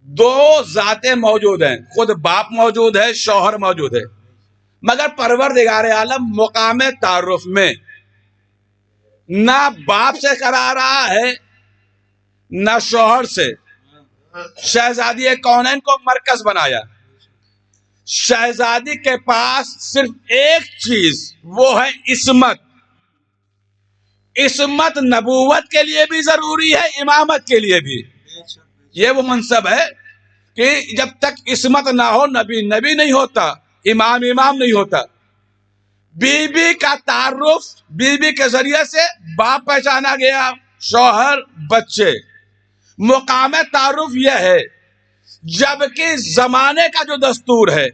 دو ذاتیں موجود ہیں، خود باپ موجود ہے، شوہر موجود ہے، مگر پروردگار عالم مقام تعارف میں نہ باپ سے کرا رہا ہے نہ شوہر سے۔ شہزادی کونین کو مرکز بنایا، شہزادی کے پاس صرف ایک چیز، وہ ہے عصمت۔ عصمت نبوت کے لیے بھی ضروری ہے، امامت کے لیے بھی۔ یہ وہ منصب ہے کہ جب تک عصمت نہ ہو نبی نبی نہیں ہوتا، امام امام نہیں ہوتا۔ بی بی کا تعارف، بی بی کے ذریعے سے باپ پہچانا گیا، شوہر، بچے۔ مقام تعارف یہ ہے، جبکہ زمانے کا جو دستور ہے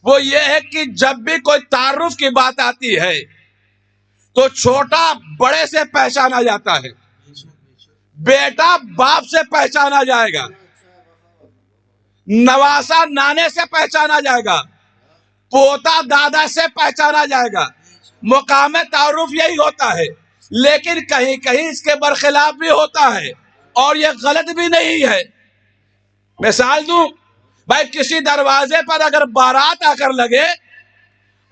وہ یہ ہے کہ جب بھی کوئی تعارف کی بات آتی ہے تو چھوٹا بڑے سے پہچانا جاتا ہے، بیٹا باپ سے پہچانا جائے گا، نواسا نانے سے پہچانا جائے گا، پوتا دادا سے پہچانا جائے گا۔ مقام تعارف یہی ہوتا ہے، لیکن کہیں کہیں اس کے برخلاف بھی ہوتا ہے، اور یہ غلط بھی نہیں ہے۔ مثال دوں، بھائی کسی دروازے پر اگر بارات آ کر لگے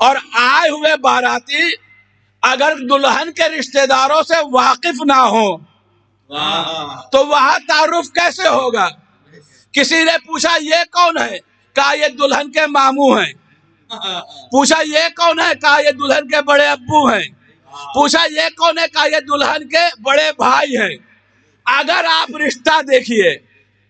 اور آئے ہوئے باراتی اگر دلہن کے رشتہ داروں سے واقف نہ ہوں تو وہاں تعارف کیسے ہوگا؟ کسی نے پوچھا یہ کون ہے؟ کہا یہ دلہن کے ماموں ہیں۔ پوچھا یہ کون ہے؟ کہا یہ دلہن کے بڑے ابو ہیں۔ پوچھا یہ کون ہے؟ کہا یہ دلہن کے بڑے بھائی ہیں۔ اگر آپ رشتہ دیکھیے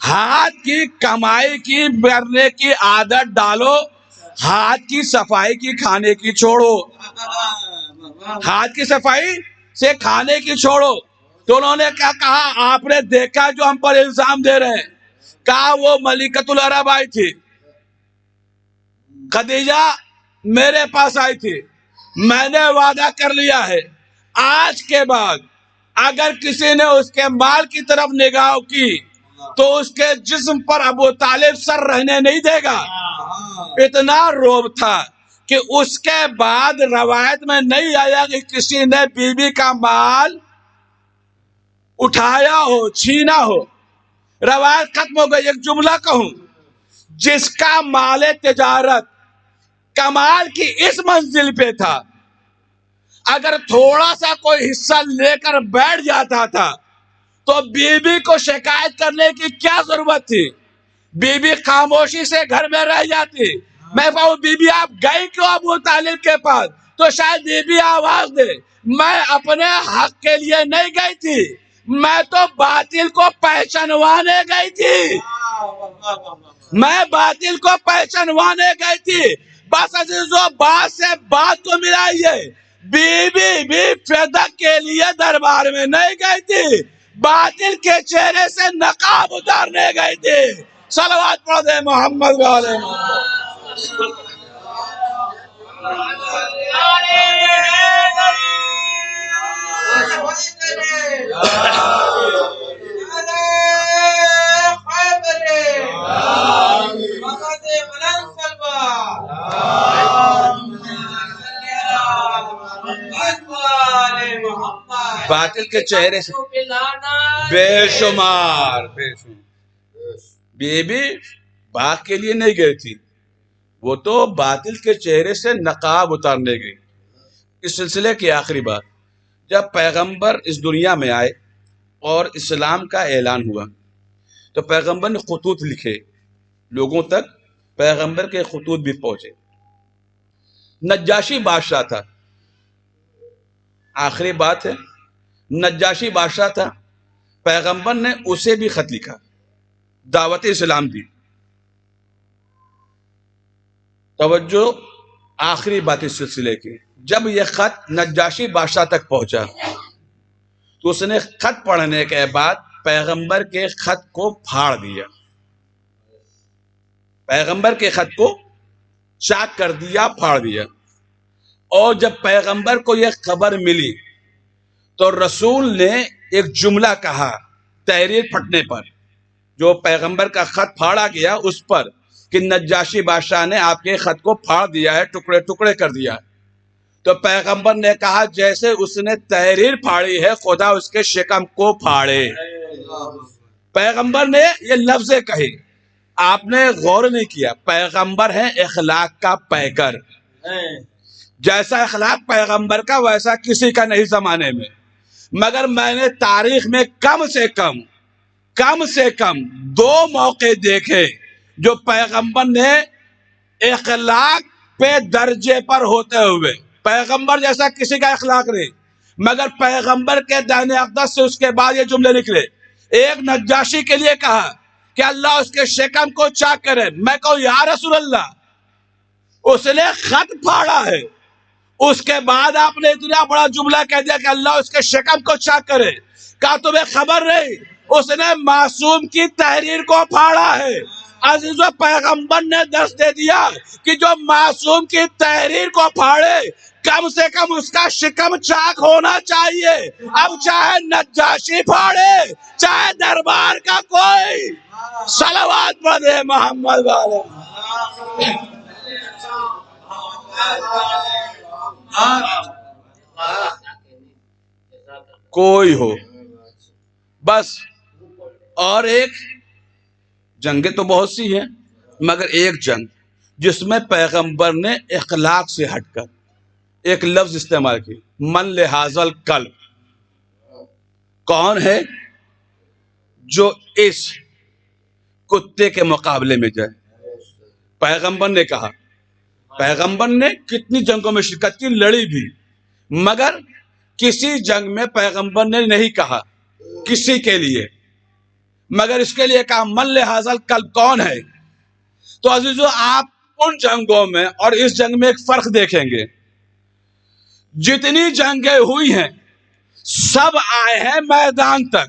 ہاتھ کی کمائی کی کرنے کی عادت ڈالو، ہاتھ کی صفائی کی کھانے کی چھوڑو، ہاتھ کی صفائی سے کھانے کی چھوڑو۔ تو انہوں نے کیا کہا؟ آپ نے دیکھا جو ہم پر الزام دے رہے ہیں، کہا وہ ملکۃ العرب آئی تھی، خدیجہ میرے پاس آئی تھی، میں نے وعدہ کر لیا ہے آج کے بعد اگر کسی نے اس کے مال کی طرف نگاہ کی تو اس کے جسم پر ابو طالب سر رہنے نہیں دے گا۔ اتنا روب تھا کہ اس کے بعد روایت میں نہیں آیا کہ کسی نے بی بی کا مال اٹھایا ہو، چھینا ہو۔ روایت ختم ہو گئی۔ ایک جملہ کہوں، جس کا مال تجارت کمال کی اس منزل پہ تھا، اگر تھوڑا سا کوئی حصہ لے کر بیٹھ جاتا تھا تو بی بی کو شکایت کرنے کی کیا ضرورت تھی؟ بی بی خاموشی سے گھر میں رہ جاتی۔ میں کہوں بی بی آپ گئی کیوں ابو طالب کے پاس؟ تو شاید بی بی آواز دے، میں اپنے حق کے لیے نہیں گئی تھی، میں تو باطل کو پہچانوانے گئی تھی، میں باطل کو پہچانوانے گئی تھی۔ بس عزیزو، بات سے بات کو ملائیے، بی بی بھی فدق کے لیے دربار میں نہیں گئی تھی، باطل کے چہرے سے نقاب اتارنے گئی تھی۔ صلوات پڑھ دے محمد والے باطل کے چہرے سے بے شمار بی بی باغ کے لیے نہیں گئی تھی، وہ تو باطل کے چہرے سے نقاب اتارنے گئی۔ اس سلسلے کی آخری بات، جب پیغمبر اس دنیا میں آئے اور اسلام کا اعلان ہوا تو پیغمبر نے خطوط لکھے، لوگوں تک پیغمبر کے خطوط بھی پہنچے۔ نجاشی بادشاہ تھا، آخری بات ہے، نجاشی بادشاہ تھا، پیغمبر نے اسے بھی خط لکھا، دعوت اسلام دی۔ توجہ، آخری بات اس سلسلے کی، جب یہ خط نجاشی بادشاہ تک پہنچا تو اس نے خط پڑھنے کے بعد پیغمبر کے خط کو پھاڑ دیا، پیغمبر کے خط کو چاک کر دیا، پھاڑ دیا۔ اور جب پیغمبر کو یہ خبر ملی تو رسول نے ایک جملہ کہا تحریر پھٹنے پر، جو پیغمبر کا خط پھاڑا گیا اس پر، کہ نجاشی بادشاہ نے آپ کے خط کو پھاڑ دیا ہے، ٹکڑے ٹکڑے کر دیا۔ تو پیغمبر نے کہا جیسے اس نے تحریر پھاڑی ہے خدا اس کے شکم کو پھاڑے۔ پیغمبر نے یہ لفظ کہی، آپ نے غور نہیں کیا، پیغمبر ہے اخلاق کا پیکر، جیسا اخلاق پیغمبر کا ویسا کسی کا نہیں زمانے میں۔ مگر میں نے تاریخ میں کم سے کم 2 موقع دیکھے جو پیغمبر نے اخلاق پہ درجے پر ہوتے ہوئے، پیغمبر جیسا کسی کا اخلاق نہیں، مگر پیغمبر کے دائیں اقدس سے اس کے بعد یہ جملے نکلے۔ ایک نجاشی کے لیے کہا کہ اللہ اس کے شکم کو چاک کرے۔ میں کہوں یا رسول اللہ، اس نے خط پھاڑا ہے، اس کے بعد آپ نے اتنا بڑا جملہ کہہ دیا کہ اللہ اس کے شکم کو چاک کرے۔ کہا تمہیں خبر نہیں، اس نے معصوم کی تحریر کو پھاڑا ہے۔ عزیزو، پیغمبر نے درس دے دیا کہ جو معصوم کی تحریر کو پھاڑے کم سے کم اس کا شکم چاک ہونا چاہیے۔ اب چاہے نجاشی پھاڑے چاہے دربار کا کوئی، صلوات پڑھ دے محمد والے۔ کوئی ہو بس۔ اور ایک جنگیں تو بہت سی ہیں، مگر ایک جنگ جس میں پیغمبر نے اخلاق سے ہٹ کر ایک لفظ استعمال کی، من لحاظ القلب، کون ہے جو اس کتے کے مقابلے میں جائے؟ پیغمبر نے کہا، پیغمبر نے کتنی جنگوں میں شرکت کی، لڑی بھی، مگر کسی جنگ میں پیغمبر نے نہیں کہا کسی کے لیے مگر اس کے لیے کہا من لہذا القلب کون ہے؟ تو عزیزو آپ ان جنگوں میں اور اس جنگ میں ایک فرق دیکھیں گے. جتنی جنگیں ہوئی ہیں سب آئے ہیں میدان تک،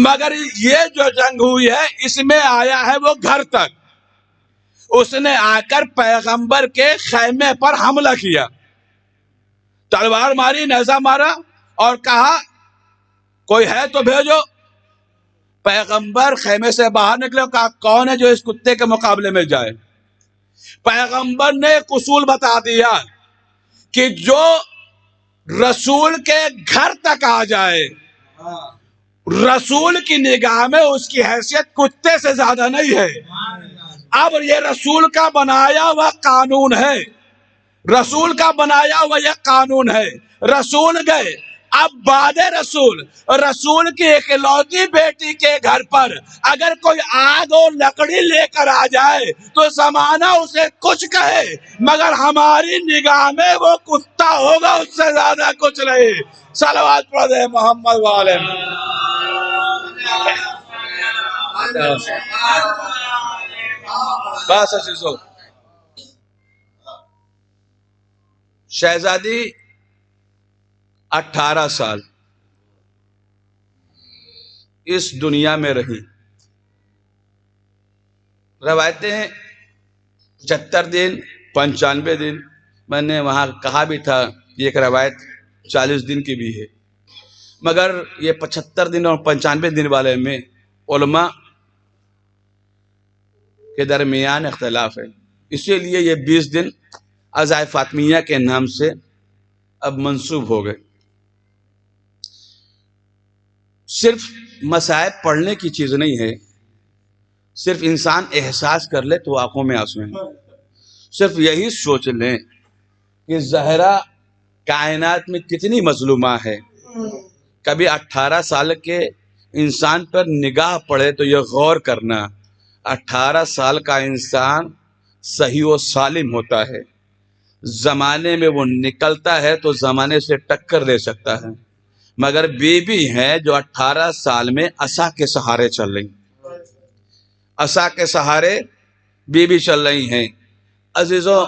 مگر یہ جو جنگ ہوئی ہے اس میں آیا ہے وہ گھر تک. اس نے آ کر پیغمبر کے خیمے پر حملہ کیا، تلوار ماری، نیزہ مارا اور کہا کوئی ہے تو بھیجو. پیغمبر خیمے سے باہر نکلے اور کہا کون ہے جو اس کتے کے مقابلے میں جائے؟ پیغمبر نے ایک اصول بتا دیا کہ جو رسول کے گھر تک آ جائے رسول کی نگاہ میں اس کی حیثیت کتے سے زیادہ نہیں ہے. اب یہ رسول کا بنایا ہوا قانون ہے، رسول کا بنایا ہوا یہ قانون ہے. رسول گئے، اب بعد رسول کی اکلوتی بیٹی کے گھر پر اگر کوئی آگ اور لکڑی لے کر آ جائے تو زمانہ اسے کچھ کہے، مگر ہماری نگاہ میں وہ کتا ہوگا، اس سے زیادہ کچھ نہیں. صلوات پڑھ دے محمد والے. بس عزیزو، شہزادی 18 سال اس دنیا میں رہی. روایتیں 75 دن 95 دن، میں نے وہاں کہا بھی تھا یہ ایک روایت 40 دن کی بھی ہے، مگر یہ 75 دن اور 95 دن والے میں علماء کے درمیان اختلاف ہے. اسی لیے یہ 20 دن عزائے فاطمیہ کے نام سے اب منسوب ہو گئے. صرف مصائب پڑھنے کی چیز نہیں ہے، صرف انسان احساس کر لے تو آنکھوں میں آنسو ہیں. صرف یہی سوچ لیں کہ زہرا کائنات میں کتنی مظلومہ ہے. کبھی 18 سال کے انسان پر نگاہ پڑے تو یہ غور کرنا 18 سال کا انسان صحیح و سالم ہوتا ہے، زمانے میں وہ نکلتا ہے تو زمانے سے ٹکر دے سکتا ہے. مگر بیوی ہیں جو 18 سال میں عصا کے سہارے چل رہی، عصا کے سہارے بیوی چل رہی ہیں. عزیزو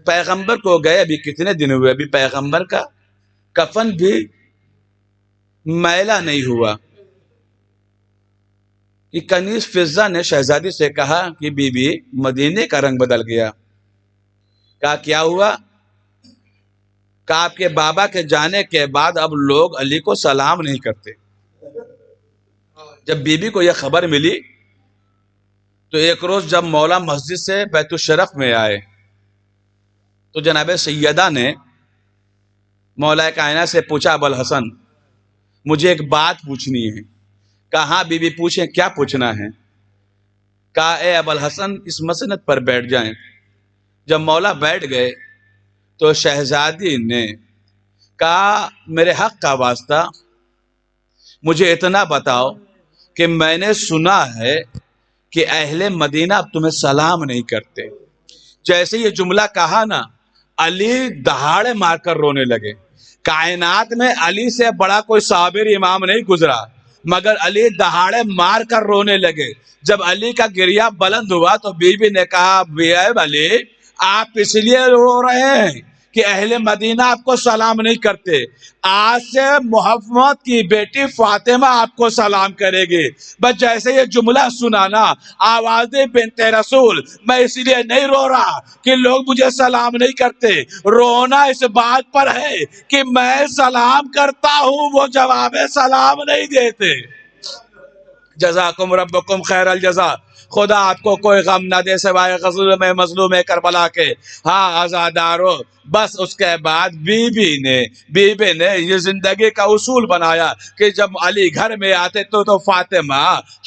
پیغمبر کو گئے ابھی کتنے دن ہوئے، ابھی پیغمبر کا کفن بھی میلا نہیں ہوا کہ کنیز فضہ نے شہزادی سے کہا کہ بی بی مدینے کا رنگ بدل گیا. کہا کیا ہوا؟ کہا آپ کے بابا کے جانے کے بعد اب لوگ علی کو سلام نہیں کرتے. جب بی بی کو یہ خبر ملی تو ایک روز جب مولا مسجد سے بیت الشرف میں آئے تو جناب سیدہ نے مولا کائنات سے پوچھا ابوالحسن مجھے ایک بات پوچھنی ہے. کہا ہاں بی بی پوچھیں، کیا پوچھنا ہے؟ کہا اے ابوالحسن اس مسند پر بیٹھ جائیں. جب مولا بیٹھ گئے تو شہزادی نے کہا میرے حق کا واسطہ مجھے اتنا بتاؤ کہ میں نے سنا ہے کہ اہل مدینہ اب تمہیں سلام نہیں کرتے. جیسے یہ جملہ کہا نا علی دہاڑے مار کر رونے لگے. کائنات میں علی سے بڑا کوئی صابر امام نہیں گزرا، مگر علی دہاڑے مار کر رونے لگے. جب علی کا گریہ بلند ہوا تو بی بی نے کہا بی علی آپ اس لیے رو رہے ہیں کہ اہل مدینہ آپ کو سلام نہیں کرتے، آج سے محمد کی بیٹی فاطمہ آپ کو سلام کرے گی. بس جیسے یہ جملہ سنا نا آواز بنت رسول، میں اس لیے نہیں رو رہا کہ لوگ مجھے سلام نہیں کرتے، رونا اس بات پر ہے کہ میں سلام کرتا ہوں وہ جواب سلام نہیں دیتے. جزاکم ربکم خیر الجزا. خدا آپ کو کوئی غم نہ دے سوائے مظلوم کربلا کے. ہاں آزادارو، بس اس کے بعد بی بی نے یہ زندگی کا اصول بنایا کہ جب علی گھر میں آتے تو فاطمہ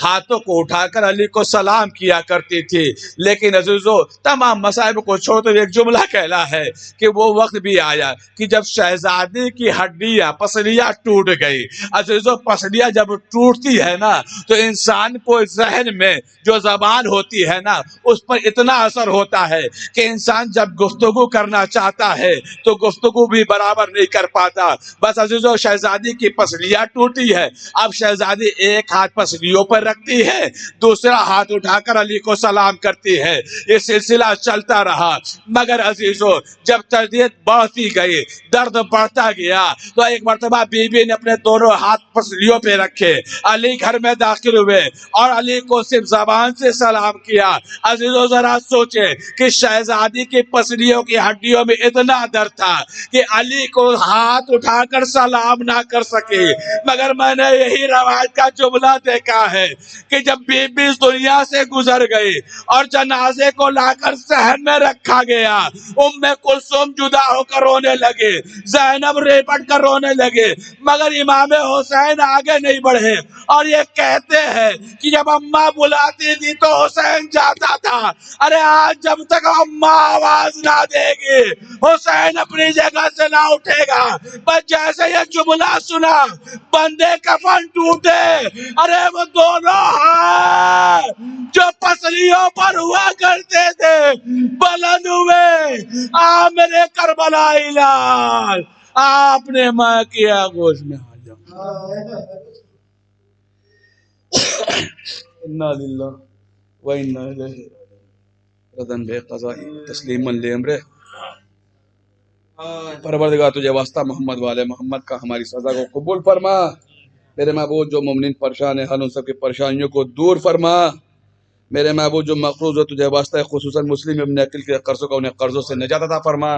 ہاتھوں کو اٹھا کر علی کو سلام کیا کرتی تھی. لیکن عزیزو تمام مصائب کو چھوڑ تو ایک جملہ کہلا ہے کہ وہ وقت بھی آیا کہ جب شہزادی کی ہڈیاں پسلیاں ٹوٹ گئی. عزیزو پسلیاں جب ٹوٹتی ہے نا تو انسان کو ذہن میں جو زبان ہوتی ہے نا اس پر اتنا اثر ہوتا ہے کہ انسان جب گفتگو کرنا چاہتا ہے تو گفتگو بھی برابر نہیں کر پاتا. بس عزیزو شہزادی کی پسلیاں ٹوٹی ہے. اب شہزادی ایک ہاتھ پسلیوں پر رکھتی ہے, دوسرا ہاتھ اٹھا کر علی کو سلام کرتی ہے. یہ سلسلہ چلتا رہا مگر عزیزو جب تردید بڑھتی گئی, درد بڑھتا گیا تو ایک مرتبہ بی بی نے اپنے دونوں ہاتھ پسلیوں پہ رکھے, علی گھر میں داخل ہوئے اور علی کو صرف زبان سے سلام کیا. عزیزو ذرا سوچے کہ شہزادی کی پسلیوں کی ہڈیوں میں اتنا درد تھا کہ علی کو ہاتھ اٹھا کر سلام نہ کر سکے. مگر میں نے یہی روایت کا جملہ دیکھا ہے کہ جب بی بی اس دنیا سے گزر گئی اور جنازے کو لا کر صحن میں رکھا گیا, ام کلثوم جدا ہو کر رونے لگے, زینب ریپٹ کر رونے لگے, مگر امام حسین آگے نہیں بڑھے. اور یہ کہتے ہیں کہ جب اماں بلاتی تھی تو حسین جاتا تھا. ارے آج جب تک اماں آواز نہ دے گی حسین اپنی جگہ سے نہ اٹھے گا. بس جیسے یہ جملہ سنا بندے کفن ٹوٹے. ارے وہ دونوں ہاتھ جو پسلیوں پر ہوا کرتے تھے بلند ہوئے, آ میرے کربلائی لال آپ نے ماں کی آغوش میں آ جاؤ. انا للہ و انا الیہ رضن بے قضائی تسلیما لامرہ. پروردگار تجھے واسطہ محمد والے محمد کا ہماری سزا کو قبول فرما. میرے معبود جو مومنین پریشان ہیں ان سب کی پریشانیوں کو دور فرما. میرے معبود جو مقروض ہو تجھے واسطہ خصوصاً مسلم ابن عقیل کے قرضوں کا انہیں قرضوں سے نجات عطا فرما.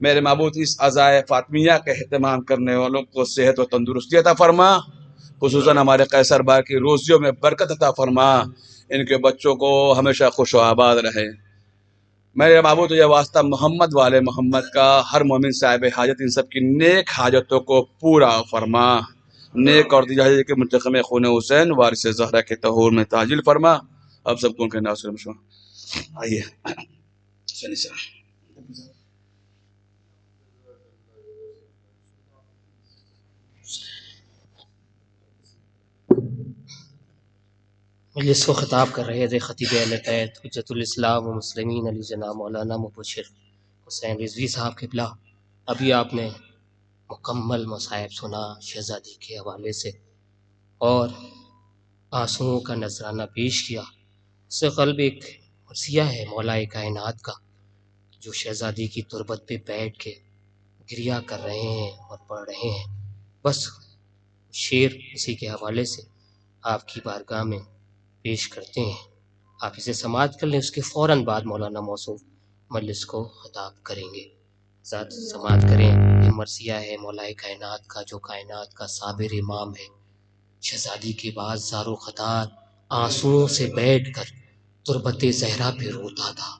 میرے معبود اس عزائے فاطمیہ کا اہتمام کرنے والوں کو صحت و تندرستی عطا فرما. خصوصاً ہمارے قیصر بھائی کی روزیوں میں برکت عطا فرما. ان کے بچوں کو ہمیشہ خوش و آباد رہے. میرے معبود تجھے واسطہ محمد والے محمد کا ہر مومن صاحب حاجت ان سب کی نیک حاجتوں کو پورا فرما. نیک اور دیجاجی کے منتخب خون حسین وارث زہرا کے طہور میں تاجل فرما. اب سب کو ان کے ناصر مشوا آئیے مجلس کو خطاب کر رہے تھے خطیب اہل بیت حجت الاسلام و مسلمین علی جناب مولانا مبشر حسین رضوی صاحب قبلہ. ابھی آپ نے مکمل مصائب سنا شہزادی کے حوالے سے اور آنسوؤں کا نذرانہ پیش کیا. اس سے قلب ایک مرثیہ ہے مولا کائنات کا جو شہزادی کی تربت پہ بیٹھ کے گریہ کر رہے ہیں اور پڑھ رہے ہیں. بس شعر اسی کے حوالے سے آپ کی بارگاہ میں پیش کرتے ہیں. آپ اسے سماعت کر لیں, اس کے فوراً بعد مولانا موصوف مجلس کو خطاب کریں گے. ذات سماعت کریں. یہ مرثیہ ہے مولا کائنات کا جو کائنات کا صابر امام ہے. شہزادی کے بعد زار و خطار آنسوؤں سے بیٹھ کر تربت زہرا پہ روتا تھا.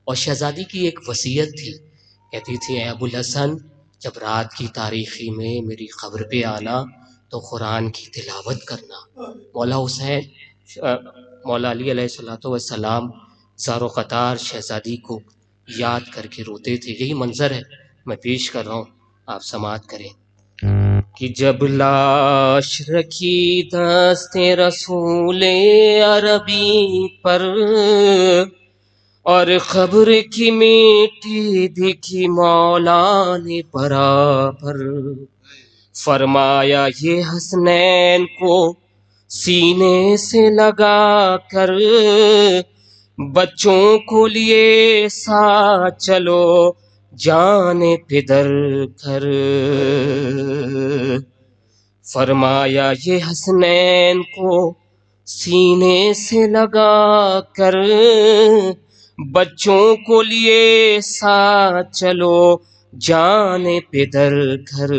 اور شہزادی کی ایک وصیت تھی, کہتی تھی اے ابو الحسن جب رات کی تاریخی میں میری قبر پہ آنا تو قرآن کی تلاوت کرنا. مولا حسین مولا علی علیہ الصلوۃ والسلام زار و قطار شہزادی کو یاد کر کے روتے تھے. یہی منظر ہے میں پیش کر رہا ہوں, آپ سماعت کریں. کہ جب لاش رکھی دست رسول عربی پر اور خبر کی میٹی دکھی مولا نے برابر, فرمایا یہ حسنین کو سینے سے لگا کر بچوں کو لیے ساتھ چلو جان پدر گھر. فرمایا یہ حسنین کو سینے سے لگا کر بچوں کو لیے ساتھ چلو جان پدر گھر.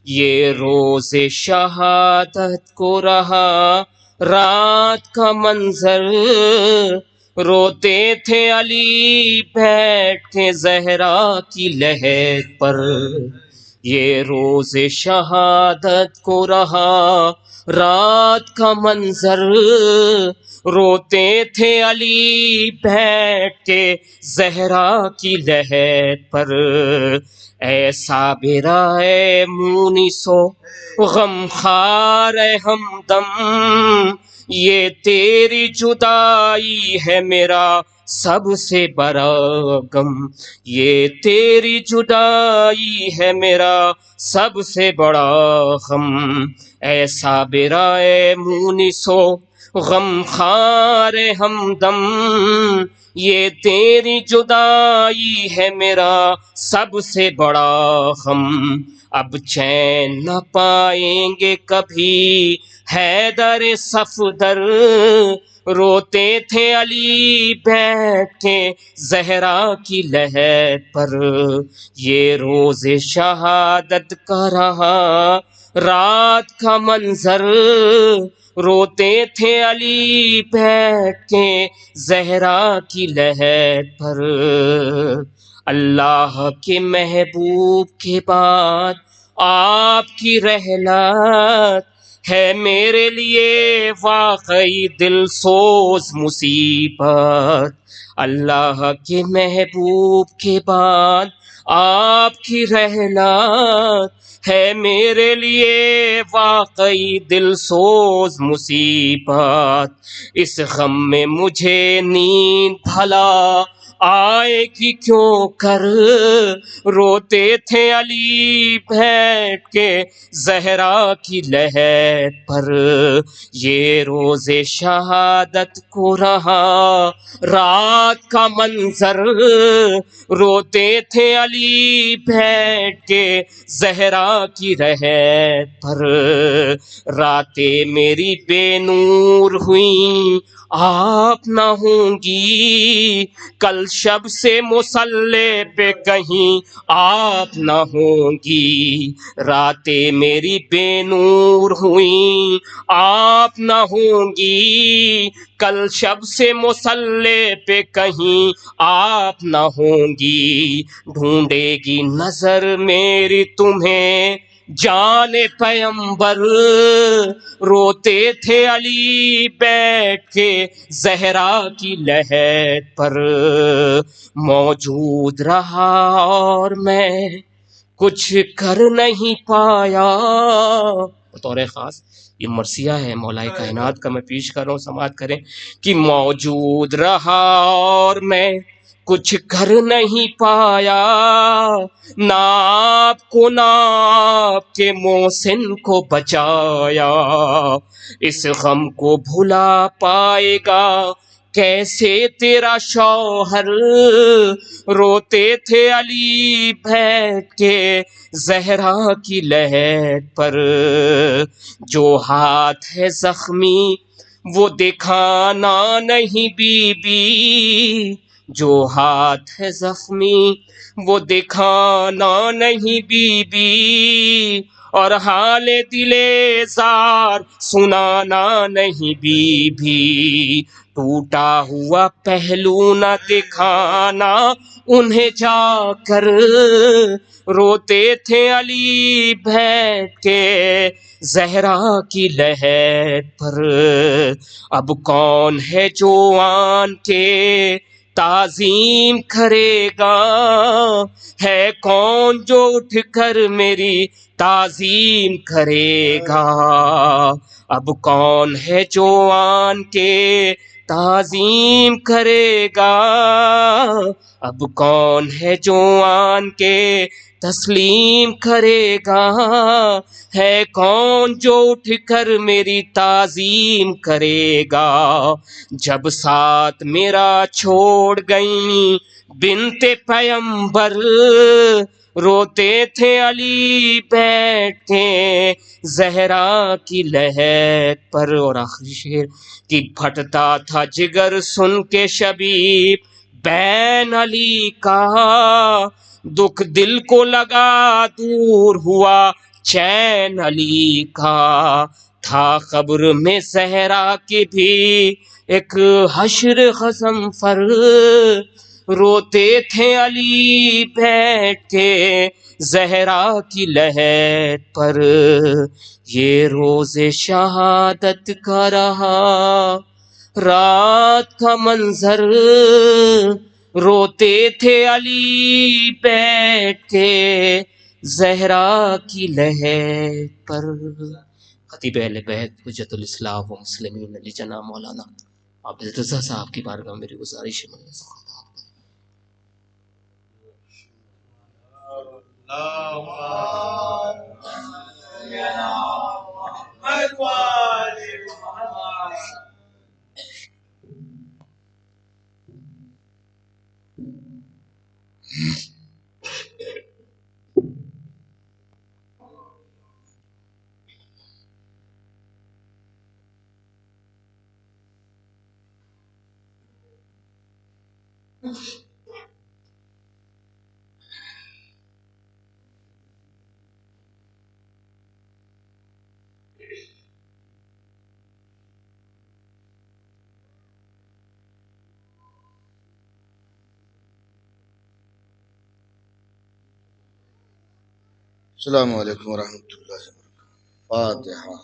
یہ روز شہادت کو رہا رات کا منظر, روتے تھے علی بیٹھ کے زہرا کی لحد پر. یہ روز شہادت کو رہا رات کا منظر، روتے تھے علی بیٹھ کے زہرا کی لحد پر، اے صابرہ اے مونسو غم خار اے ہمدم، یہ تیری جدائی ہے میرا سب سے بڑا غم، یہ تیری جدائی ہے میرا سب سے بڑا غم، اے صابرہ اے مونسو غم خار ہمدم، یہ تیری جدائی ہے میرا سب سے بڑا غم، اب چین نہ پائیں گے کبھی حیدر صفدر، روتے تھے علی بیٹھ کے زہرا کی لحد پر، یہ روز شہادت کا رہا رات کا منظر، روتے تھے علی بیٹھ کے زہرا کی لحد پر، اللہ کے محبوب کے بعد آپ کی رحلت ہے میرے لیے واقعی دل سوز مصیبت، اللہ کے محبوب کے بعد آپ کی رحلت ہے میرے لیے واقعی دل سوز مصیبت، اس غم میں مجھے نیند بھلا آئے گی کیوں کر، روتے تھے علی بیٹھ کے زہرا کی لحد پر، یہ روز شہادت کو رہا رات کا منظر، روتے تھے علی بیٹھ کے زہرا کی لحد پر، راتیں میری بے نور ہوئیں آپ نہ ہوں گی، کل شب سے مصلی پہ کہیں آپ نہ ہوں گی، راتیں میری بے نور ہوئیں آپ نہ ہوں گی، کل شب سے مصلی پہ کہیں آپ نہ ہوں گی، ڈھونڈے گی نظر میری تمہیں جان پیمبر، روتے تھے علی بیٹھ کے زہرا کی لحد پر، موجود رہا اور میں کچھ کر نہیں پایا، بطور خاص یہ مرثیہ ہے مولا کائنات کا میں پیش کر رہا ہوں، سماعت کریں کہ موجود رہا اور میں کچھ کر نہیں پایا، نہ آپ کو نہ آپ کے محسن کو بچایا، اس غم کو بھلا پائے گا کیسے تیرا شوہر، روتے تھے علی بیٹھ کے زہرا کی لحد پر، جو ہاتھ ہے زخمی وہ دکھانا نہیں بی بی، جو ہاتھ ہے زخمی وہ دکھانا نہیں بی بی، اور حال دل زار سنانا نہیں بی بھی، ٹوٹا ہوا پہلو نہ دکھانا انہیں جا کر، روتے تھے علی بیٹھ کے زہرا کی لحد پر، اب کون ہے جو آن کے تعظیم کرے گا، ہے کون جو اٹھ کر میری تعظیم کرے گا، اب کون ہے جو آن کے تعظیم کرے گا، اب کون ہے جو آن کے تسلیم کرے گا، ہے کون جو اٹھ کر میری تعظیم کرے گا، جب ساتھ میرا چھوڑ گئیں بنت پیمبر، روتے تھے علی بیٹھ کے زہرا کی لحد پر، اور آخری شعر کہ پھٹتا تھا جگر سن کے شبیب بین علی کا، دکھ دل کو لگا دور ہوا چین علی کا، تھا قبر میں زہرا کی بھی ایک حشر غضنفر، روتے تھے علی بیٹھ کے زہرا کی لحد پر، یہ روز شہادت کا رہا رات کا منظر، روتے تھے علی بیٹھ کے زہرا کی لحد پر۔ خطیب اہل بیت حجت الاسلام و مسلمین علی جناب مولانا عابد رضا صاحب کی بارگاہ میں میری گزارش ہے۔ السلام علیکم ورحمۃ اللہ وبرکاتہ۔ فاتحہ۔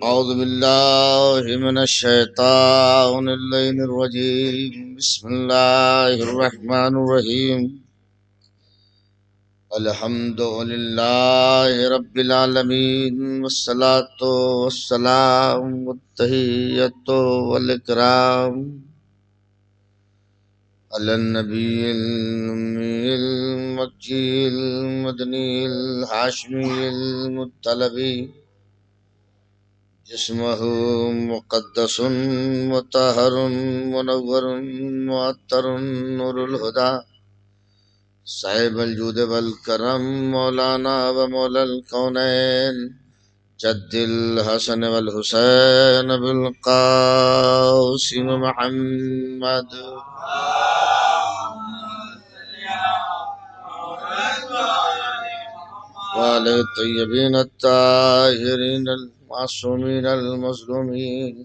اعوذ باللہ من الشیطان اللعین الرجیم، بسم اللہ الرحمن الرحیم۔ الحمد للہ رب العالمین، والصلاة والسلام والتحیۃ والاکرام علی النبی الأمی المکی المدنی الہاشمی المطلبی، جسمہ مقدس مطہر منور معطر نور الہدی، صاحب الجود والکرم، مولانا و مولا الکونین، جد الحسن والحسین بالقاسم محمد، وآلہ الطیبین الطاہرین المعصومین المظلومین،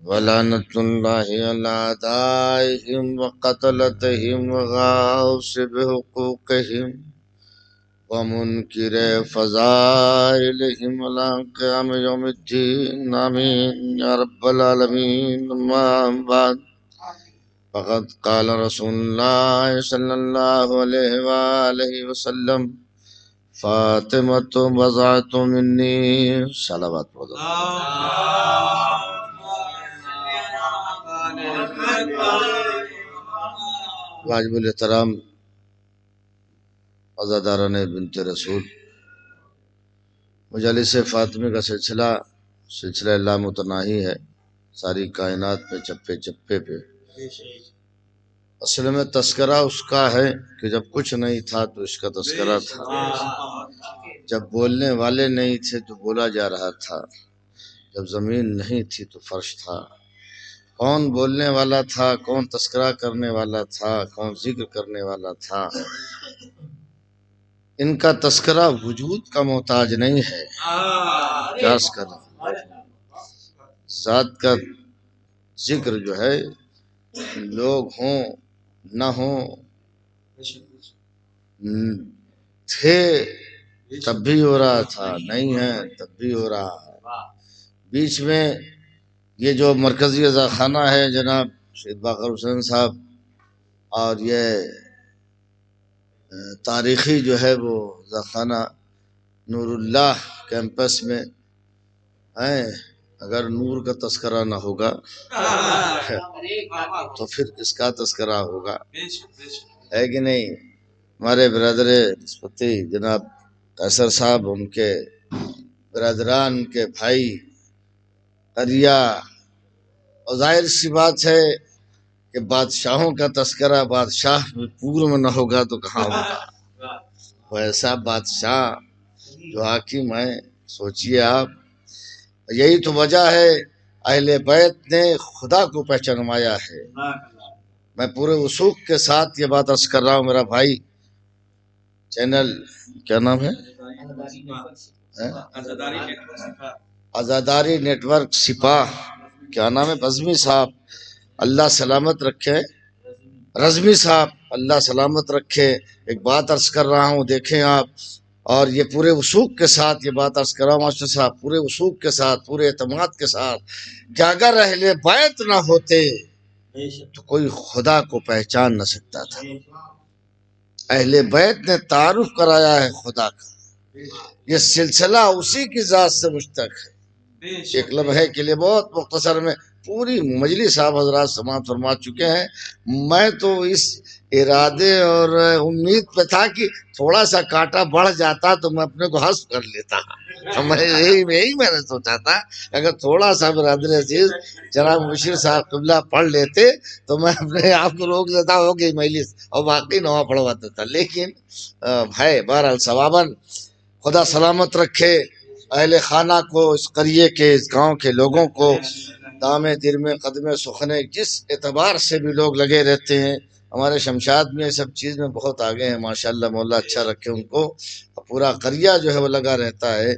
ولعنۃ اللہ علی اعدائہم وقتلتہم وغاصب حقوقہم ومنکر فضائلہم الی قیام یوم الدین، آمین یا رب العالمین۔ اما بعد، فقد قال رسول اللہ صلی اللہ علیہ وآلہ وسلم، فاطمۃ بضعۃ منی، صلوات پڑھو۔ واجب الاحترام عزاداران بنت رسول، مجالس فاطمہ کا سلسلہ لامتناہی ہے، ساری کائنات میں چپے چپے پہ۔ اصل میں تذکرہ اس کا ہے کہ جب کچھ نہیں تھا تو اس کا تذکرہ تھا، جب بولنے والے نہیں تھے تو بولا جا رہا تھا، جب زمین نہیں تھی تو فرش تھا۔ کون بولنے والا تھا، کون تذکرہ کرنے والا تھا، کون ذکر کرنے والا تھا، ان کا تذکرہ وجود کا محتاج نہیں ہے، قیاس کرنا۔ ذات کا ذکر جو ہے لوگ ہوں نہ ہوں، تھے تب بھی ہو رہا تھا، نہیں ہے تب بھی ہو رہا ہے۔ بیچ میں یہ جو مرکزی اذاخانہ ہے جناب شہید باقر حسین صاحب، اور یہ تاریخی جو ہے وہ اذاخانہ نور اللہ کیمپس میں ہیں، اگر نور کا تذکرہ نہ ہوگا تو پھر کس کا تذکرہ ہوگا، ہے کہ نہیں؟ ہمارے برادر نسبتی جناب قیصر صاحب، ان کے برادران، ان کے بھائی قریہ، اور ظاہر سی بات ہے کہ بادشاہوں کا تذکرہ بادشاہ پور میں نہ ہوگا تو کہاں ہوگا؟ وہ ایسا بادشاہ جو حاکم ہے سوچئے آپ، یہی تو وجہ ہے اہل بیت نے خدا کو پہچانوایا ہے۔ میں پورے وثوق کے ساتھ یہ بات عرض کر رہا ہوں، میرا بھائی چینل کیا نام ہے؟ عزاداری نیٹ ورک سپاہ، کیا نام ہے؟ بزمی صاحب، اللہ سلامت رکھے، رضمی صاحب اللہ سلامت رکھے۔ ایک بات عرض کر رہا ہوں، دیکھیں آپ، اور یہ پورے وثوق کے ساتھ یہ بات عرض کر رہا ہوں ماسٹر صاحب، پورے وثوق کے ساتھ، پورے اعتماد کے ساتھ، کہ اگر اہل بیت نہ ہوتے تو کوئی خدا کو پہچان نہ سکتا تھا۔ اہل بیت نے تعارف کرایا ہے خدا کا، یہ سلسلہ اسی کی ذات سے مشتق ہے۔ ایک لمحے کے لیے بہت مختصر میں پوری مجلس صاحب حضرات سماعت فرما چکے ہیں۔ میں تو اس ارادے اور امید پہ تھا کہ تھوڑا سا کانٹا بڑھ جاتا تو میں اپنے کو حذف کر لیتا، یہی میں نے سوچا تھا، اگر تھوڑا سا برادر عزیز جناب مشیر صاحب قبلہ پڑھ لیتے تو میں اپنے آپ کو روک لیتا ہو گئی مجلس اور باقی نوا پڑھواتا تھا، لیکن بھائی بہرحال ثواباً خدا سلامت رکھے اہل خانہ کو، اس قریے کے، اس گاؤں کے لوگوں کو، دامے درمے قدمے سخنے جس اعتبار سے بھی لوگ لگے رہتے ہیں۔ ہمارے شمشاد میں یہ سب چیز میں بہت آگے ہیں ماشاءاللہ، مولا اچھا رکھے ان کو، پورا قریہ جو ہے وہ لگا رہتا ہے۔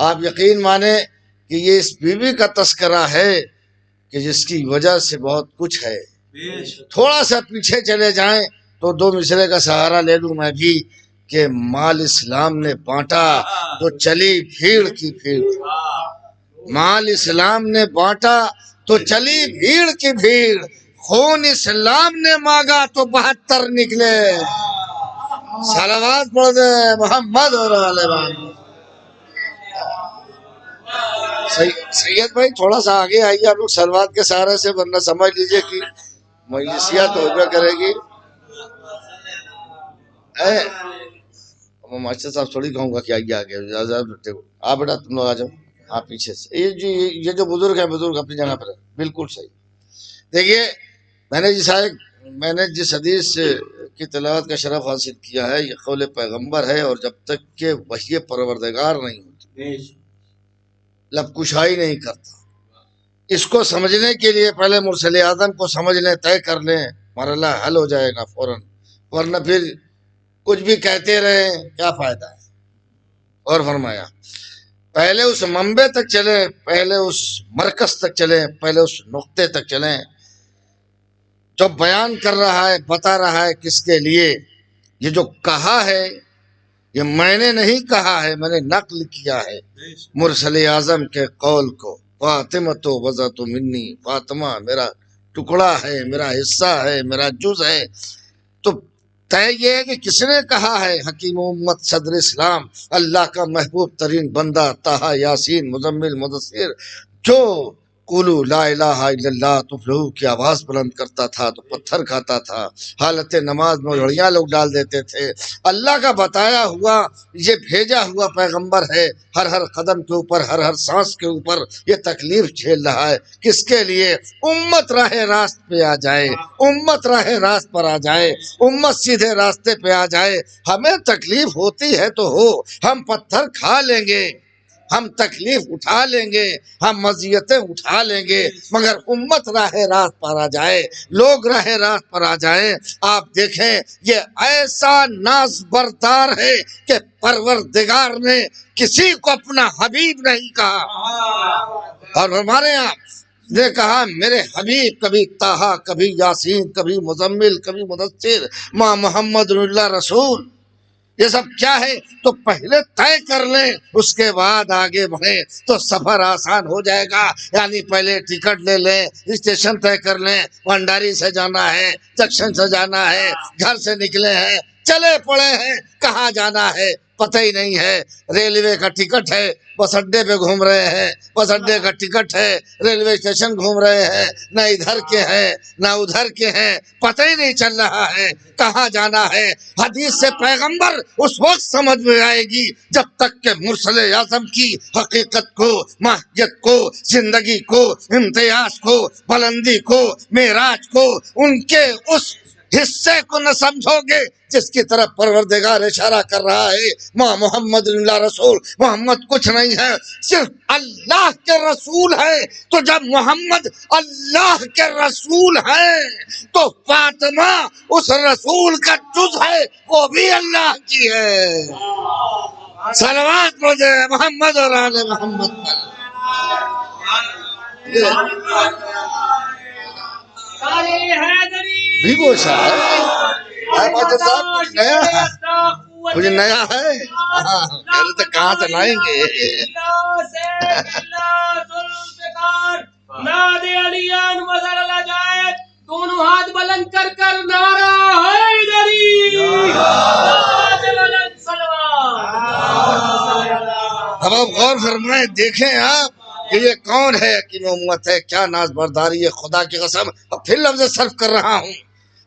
آپ یقین مانیں کہ یہ اس بیوی کا تذکرہ ہے کہ جس کی وجہ سے بہت کچھ ہے۔ تھوڑا سا پیچھے چلے جائیں تو دو مصرے کا سہارا لے لوں میں بھی، کہ مال اسلام نے بانٹا تو چلی بھیڑ کی بھیڑ، مال اسلام نے بانٹا تو چلی بھیڑ کی بھیڑ، خون اسلام نے مانگا تو 72 نکلے۔ صلوات پڑھ دے محمد اور آل محمد۔ سید بھائی تھوڑا سا آگے آئیے آپ لوگ صلوات کے سہارے سے، ورنہ سمجھ لیجئے کہ مجلسیات ہو جا کرے گی۔ ماسٹر صاحب تھوڑی کہوں گا کہ آئیے آگے، آپ بیٹا تم لوگ آ جاؤ، آپ پیچھے سے۔ یہ جو بزرگ ہیں، بزرگ اپنی جگہ پر ہے، بالکل صحیح۔ دیکھیے میں نے جس حدیث کی تلاوت کا شرف حاصل کیا ہے، یہ قول پیغمبر ہے، اور جب تک کہ وحی پروردگار نہیں ہوتی لب کشائی نہیں کرتا۔ اس کو سمجھنے کے لیے پہلے مرسل اعظم کو سمجھ لیں، طے کر لیں، مرحلہ حل ہو جائے گا فوراً، ورنہ پھر کچھ بھی کہتے رہے کیا فائدہ ہے۔ اور فرمایا پہلے اس منبع تک چلیں، پہلے اس مرکز تک چلیں، پہلے اس نقطے تک چلیں جو بیان کر رہا ہے، بتا رہا ہے کس کے لیے۔ یہ جو کہا ہے یہ میں نے نہیں کہا ہے، میں نے نقل کیا ہے مرسل اعظم کے قول کو۔ فاطمہ تو وضعت منی، فاطمہ میرا ٹکڑا ہے، میرا حصہ ہے، میرا جز ہے۔ تو طے یہ ہے کہ کس نے کہا ہے؟ حکیم امت صدر اسلام، اللہ کا محبوب ترین بندہ، طٰہٰ یاسین مزمل مدثر، جو قولوا لا الہ الا اللہ تفلحوا کی آواز بلند کرتا تھا تو پتھر کھاتا تھا، حالت نماز میں لڑیاں لوگ ڈال دیتے تھے۔ اللہ کا بتایا ہوا یہ بھیجا ہوا پیغمبر ہے، ہر ہر قدم کے اوپر، ہر ہر سانس کے اوپر یہ تکلیف جھیل رہا ہے۔ کس کے لیے؟ امت راہ راست پہ آ جائے، امت راہ راست پر آ جائے، امت سیدھے راستے پہ آ جائے۔ ہمیں تکلیف ہوتی ہے تو ہو، ہم پتھر کھا لیں گے، ہم تکلیف اٹھا لیں گے، ہم مزیتیں اٹھا لیں گے، مگر امت راہ راست پر آ جائے، لوگ راہ راست پر آ جائیں۔ آپ دیکھیں یہ ایسا ناز بردار ہے کہ پروردگار نے کسی کو اپنا حبیب نہیں کہا، اور ہمارے یہاں نے کہا میرے حبیب، کبھی طٰہٰ، کبھی یاسین، کبھی مزمل، کبھی مدثر، ماں محمد اللہ رسول۔ یہ سب کیا ہے؟ تو پہلے طے کر لیں، اس کے بعد آگے بڑھیں تو سفر آسان ہو جائے گا۔ یعنی پہلے ٹکٹ لے لیں، اسٹیشن طے کر لیں، بھنڈاری سے جانا ہے، جنکشن سے جانا ہے، گھر سے نکلے ہیں، چلے پڑے ہیں، کہاں جانا ہے پتہ ہی نہیں ہے۔ ریلوے کا ٹکٹ ہے، بس اڈے پہ گھوم رہے ہیں، بس اڈے کا ٹکٹ ہے، ریلوے اسٹیشن گھوم رہے ہیں، نہ ادھر کے ہیں نہ ادھر کے ہیں، پتہ ہی نہیں چل رہا ہے کہاں جانا ہے۔ حدیث سے پیغمبر اس وقت سمجھ میں آئے گی جب تک کہ مرسل اعظم کی حقیقت کو، ماہیت کو، زندگی کو، امتیاز کو، بلندی کو، معراج کو، ان کے اس حصے کو نہ سمجھوگے جس کی طرف پروردگار اشارہ کر رہا ہے. ماں محمد اللہ رسول، محمد کچھ نہیں ہے، صرف اللہ کے رسول ہے. تو جب محمد اللہ کے رسول ہے تو فاطمہ اس رسول کا جز ہے، وہ بھی اللہ کی ہے. صلوات مجھے محمد اور آل محمد پر. بھیگو شاہ ماجد صاحب کچھ نیا ہے. کہہ رہے تھے کہاں سے لائیں گے. دونوں ہاتھ بلند کر کر نعرہ حیدری. اب آپ غور فرمائیں، دیکھیں آپ کہ یہ کون ہے کہ امت ہے، کیا ناز برداری ہے. خدا کی قسم اب پھر لفظ صرف کر رہا ہوں.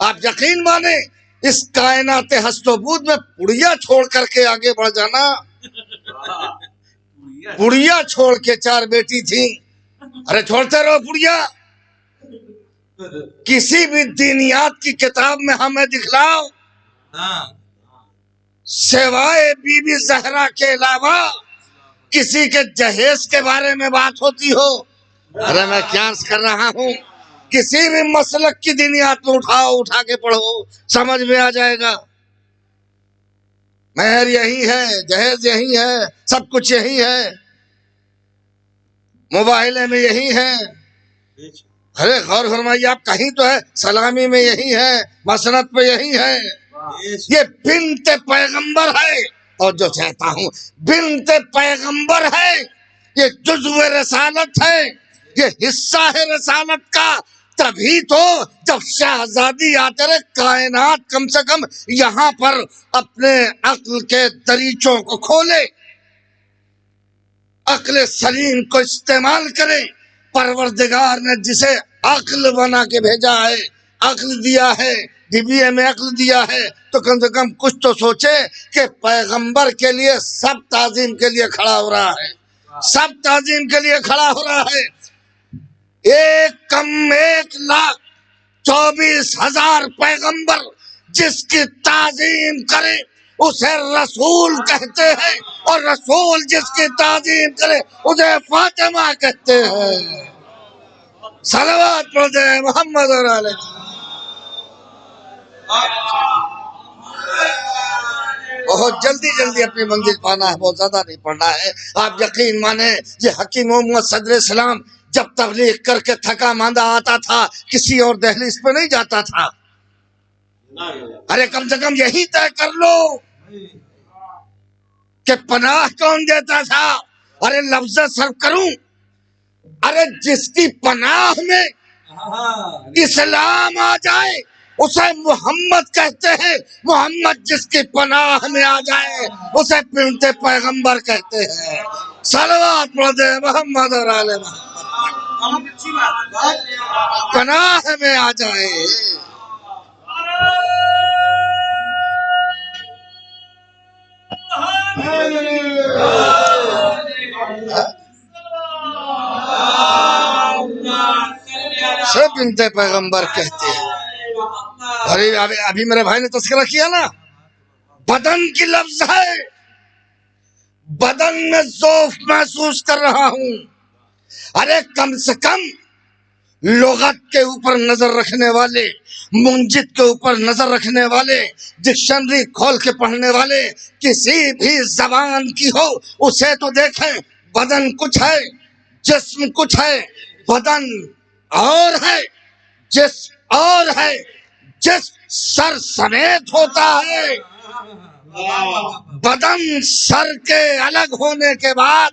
آپ یقین مانیں اس کائنات ہست و بود میں پڑیا چھوڑ کر کے آگے بڑھ جانا. پڑیا چھوڑ کے 4 بیٹی تھیں. ارے چھوڑتے رہو پڑیا. کسی بھی دینیات کی کتاب میں ہمیں دکھلاؤ سوائے بی بی زہرا کے علاوہ کسی کے جہیز کے بارے میں بات ہوتی ہو. ارے میں کیا عرض کر رہا ہوں، کسی بھی مسلک کی دینیات میں اٹھا کے پڑھو، سمجھ میں آ جائے گا. مہر یہی ہے، جہیز یہی ہے، سب کچھ یہی ہے، مباہلے میں یہی ہے. ارے غور فرمائیے آپ، کہیں تو ہے سلامی میں یہی ہے، مسند پہ یہی ہے. یہ بنت پیغمبر ہے، اور جو چاہتا ہوں بنت پیغمبر ہے. یہ جزو رسالت ہے، یہ حصہ ہے رسالت کا. تبھی تو جب شہزادی آتے رہے کائنات کم سے کم یہاں پر اپنے عقل کے دریچوں کو کھولے، عقل سلیم کو استعمال کرے. پروردگار نے جسے عقل بنا کے بھیجا ہے، عقل دیا ہے، ڈبیے میں عقل دیا ہے، تو کم سے کم کچھ تو سوچے کہ پیغمبر کے لیے سب تعظیم کے لیے کھڑا ہو رہا ہے، سب تعظیم کے لیے کھڑا ہو رہا ہے. 1,24,000 پیغمبر جس کی تعظیم کرے اسے رسول کہتے ہیں، اور رسول جس کی تعظیم کرے اسے فاطمہ کہتے ہیں. صلوات پڑھتے ہیں محمد اور علیہ. بہت جلدی اپنی منزل پانا ہے، بہت زیادہ نہیں پڑھنا ہے. آپ یقین مانیں یہ حکیم محمد صدر اسلام جب تبلیغ کر کے تھکا ماندہ آتا تھا کسی اور دہلیز پہ نہیں جاتا تھا. ارے کم سے کم یہی طے کر لو کہ پناہ کون دیتا تھا. ارے لفظ صرف کروں، ارے جس کی پناہ میں اسلام آ جائے اسے محمد کہتے ہیں. محمد جس کی پناہ میں آ جائے اسے بنت پیغمبر کہتے ہیں. صلوات پڑھتے ہیں محمد اور آل محمد. پناہ میں آ جائے. سے بنت پیغمبر کہتے ہیں. ابھی میرے بھائی نے تذکرہ کیا نا، بدن کی لفظ ہے، بدن میں ذوف محسوس کر رہا ہوں. ارے کم سے کم لغت کے اوپر نظر رکھنے والے، منجد کے اوپر نظر رکھنے والے، ڈکشنری کھول کے پڑھنے والے، کسی بھی زبان کی ہو اسے تو دیکھیں. بدن کچھ ہے، جسم کچھ ہے، بدن اور ہے، جسم اور ہے. جسم سر سمیت ہوتا ہے، بدن سر کے الگ ہونے کے بعد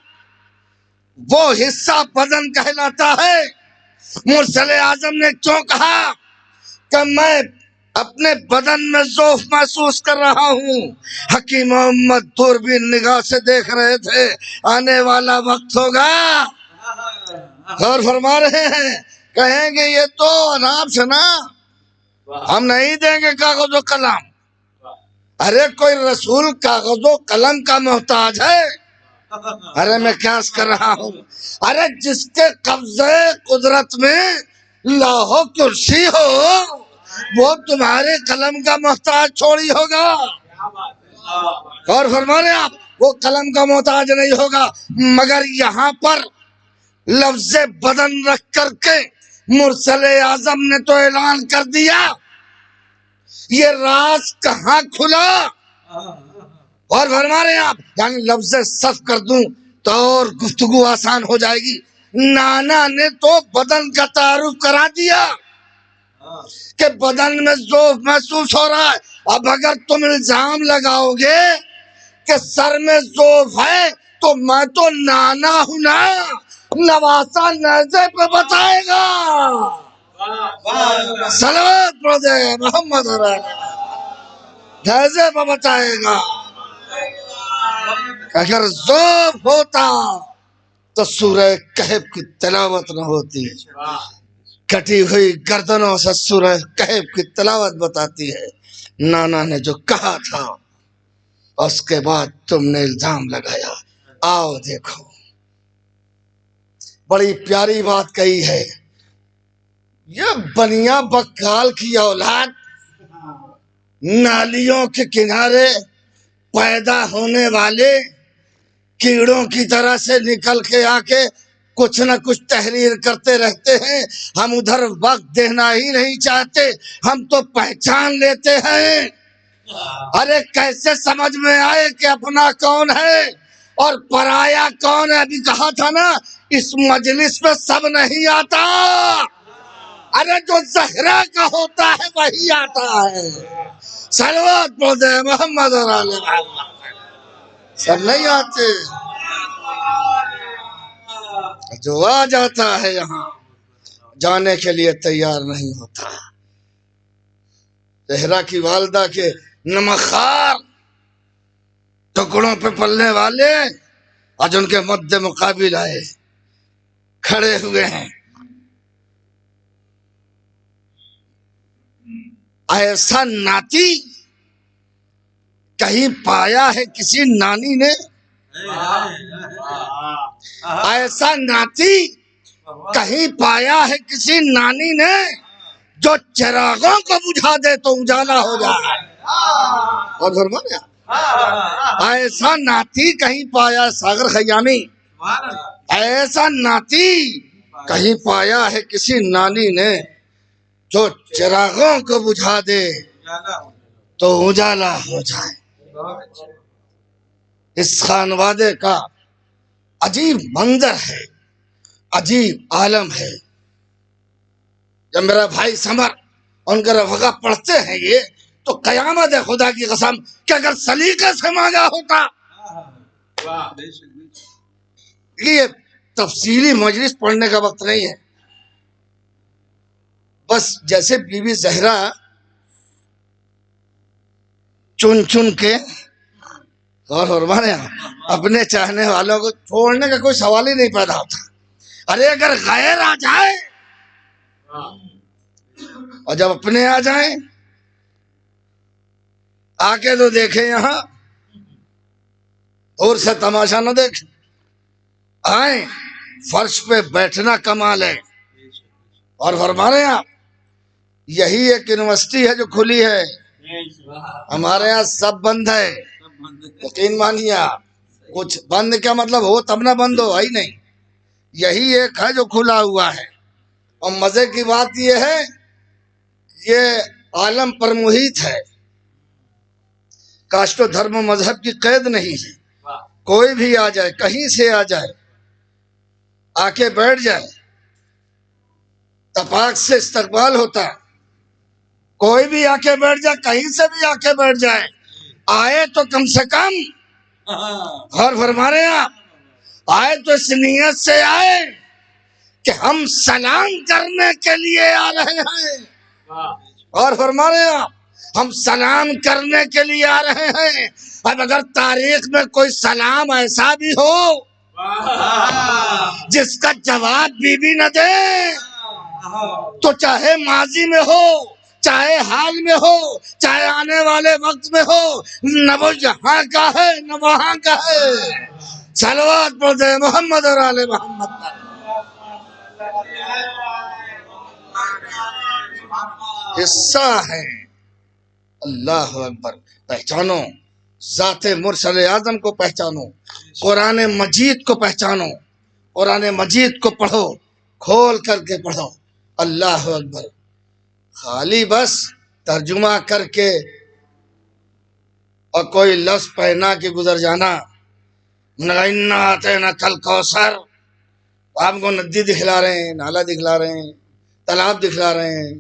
وہ حصہ بدن کہلاتا ہے. مرسل اعظم نے کیوں کہا کہ میں اپنے بدن میں ذوف محسوس کر رہا ہوں؟ حکیم محمد دوربین نگاہ سے دیکھ رہے تھے آنے والا وقت ہوگا. غور فرما رہے ہیں، کہیں گے یہ تو آرام سے نا، ہم نہیں دیں گے کاغذ و قلم. ارے کوئی رسول کاغذ و قلم کا محتاج ہے؟ ارے میں کیا کر رہا ہوں. ارے جس کے قبضے قدرت میں لاہو کرسی ہو، وہ تمہارے قلم کا محتاج چھوڑی ہوگا. اور فرما رہے آپ وہ قلم کا محتاج نہیں ہوگا. مگر یہاں پر لفظ بدن رکھ کر کے مرسل اعظم نے تو اعلان کر دیا یہ راز کہاں کھلا. اور فرما رہے ہیں آپ یعنی لفظ صرف کر دوں تو اور گفتگو آسان ہو جائے گی. نانا نے تو بدن کا تعارف کرا دیا کہ بدن میں ذوف محسوس ہو رہا ہے. اب اگر تم الزام لگاؤ گے کہ سر میں ذوف ہے تو میں تو نانا ہوں نا. نواسا نیزے پہ بتائے گا. صلوات پڑھ دے محمد نیزے پہ بتائے گا. اگر ذوف ہوتا تو سورہ کہف کی تلاوت نہ ہوتی. کٹی ہوئی گردنوں سے سورہ کہف کی تلاوت بتاتی ہے. نانا نے جو کہا تھا اس کے بعد تم نے الزام لگایا. آؤ دیکھو بڑی پیاری بات کہی ہے. یہ بنیا بکال کی اولاد نالیوں کے کنارے پیدا ہونے والے کیڑوں کی طرح سے نکل کے آ کے کچھ نہ کچھ تحریر کرتے رہتے ہیں. ہم ادھر وقت دینا ہی نہیں چاہتے, ہم تو پہچان لیتے ہیں. ارے کیسے سمجھ میں آئے کہ اپنا کون ہے اور پرایا کون ہے. ابھی کہا تھا نا اس مجلس میں سب نہیں آتا. ارے جو زہرا کا ہوتا ہے وہی آتا ہے. صلوات پڑھ دے محمد اور آل محمد. سب نہیں آتے. جو آ جاتا ہے یہاں جانے کے لیے تیار نہیں ہوتا. زہرا کی والدہ کے نمخار ٹکڑوں پہ پلنے والے آج ان کے مد مقابل آئے کھڑے ہوئے ہیں. ایسا ناتی کہیں پایا ہے کسی نانی نے. ایسا ناتی کہیں پایا ہے کسی نانی نے جو چراغوں کو بجھا دے تو اجالا ہو جائے. اور فرمایا ایسا ناتی کہیں پایا. ساگر خیامی ایسا ناتی کہیں پایا ہے کسی نانی نے جو چراغوں کو بجھا دے تو اجالا ہو جائے. اس خانوادے کا عجیب منظر ہے, عجیب عالم ہے. جب میرا بھائی سمر ان کا رفقا پڑھتے ہیں یہ تو قیامت ہے خدا کی قسم کہ اگر سلیقے سے مانگا ہوتا. یہ تفصیلی مجلس پڑھنے کا وقت نہیں ہے. بس جیسے بی بی زہرا چن چن کے اور فرمانے اپنے چاہنے والوں کو چھوڑنے کا کوئی سوال ہی نہیں پیدا ہوتا. ارے اگر غیر آ جائے اور جب اپنے آ جائیں آ کے تو دیکھیں یہاں اور سے تماشا نہ دیکھیں. آئیں فرش پہ بیٹھنا کمال ہے. اور فرما رہے ہیں آپ یہی ایک یونیورسٹی ہے جو کھلی ہے. ہمارے یہاں سب بند ہے. یقین مانیے آپ کچھ بند کیا مطلب ہو تب نہ بند ہو ہی نہیں. یہی ایک ہے جو کھلا ہوا ہے. اور مزے کی بات یہ ہے یہ عالم پر محیط ہے. کاشت و دھرم و مذہب کی قید نہیں ہے. کوئی بھی آ جائے کہیں سے آ جائے آ کے بیٹھ جائے تپاک سے استقبال ہوتا ہے. کوئی بھی آ کے بیٹھ جائے کہیں سے بھی آ کے بیٹھ جائے آئے تو کم سے کم اور فرما رہے ہیں آپ آئے تو اس نیت سے آئے کہ ہم سلام کرنے کے لیے آ رہے ہیں. اور فرما رہے ہیں آپ ہم سلام کرنے کے لیے آ رہے ہیں. اب اگر تاریخ میں کوئی سلام ایسا بھی ہو جس کا جواب بی نہ دے تو چاہے ماضی میں ہو چاہے حال میں ہو چاہے آنے والے وقت میں ہو نہ وہ یہاں کا ہے نہ وہاں کا ہے. صلوات پڑھ دے محمد اور آل محمد. حصہ ہیں۔ اللہ اکبر۔ پہچانو ذات مرسل اعظم کو، پہچانو قرآن مجید کو، پہچانو قرآن مجید کو پڑھو، کھول کر کے پڑھو۔ اللہ اکبر۔ خالی بس ترجمہ کر کے اور کوئی لفظ پہنا کے گزر جانا، اِنَّا أَعْطَيْنَاكَ الْكَوْثَرَ، آپ کو ندی دکھلا رہے ہیں، نالا دکھلا رہے ہیں، تالاب دکھلا رہے ہیں،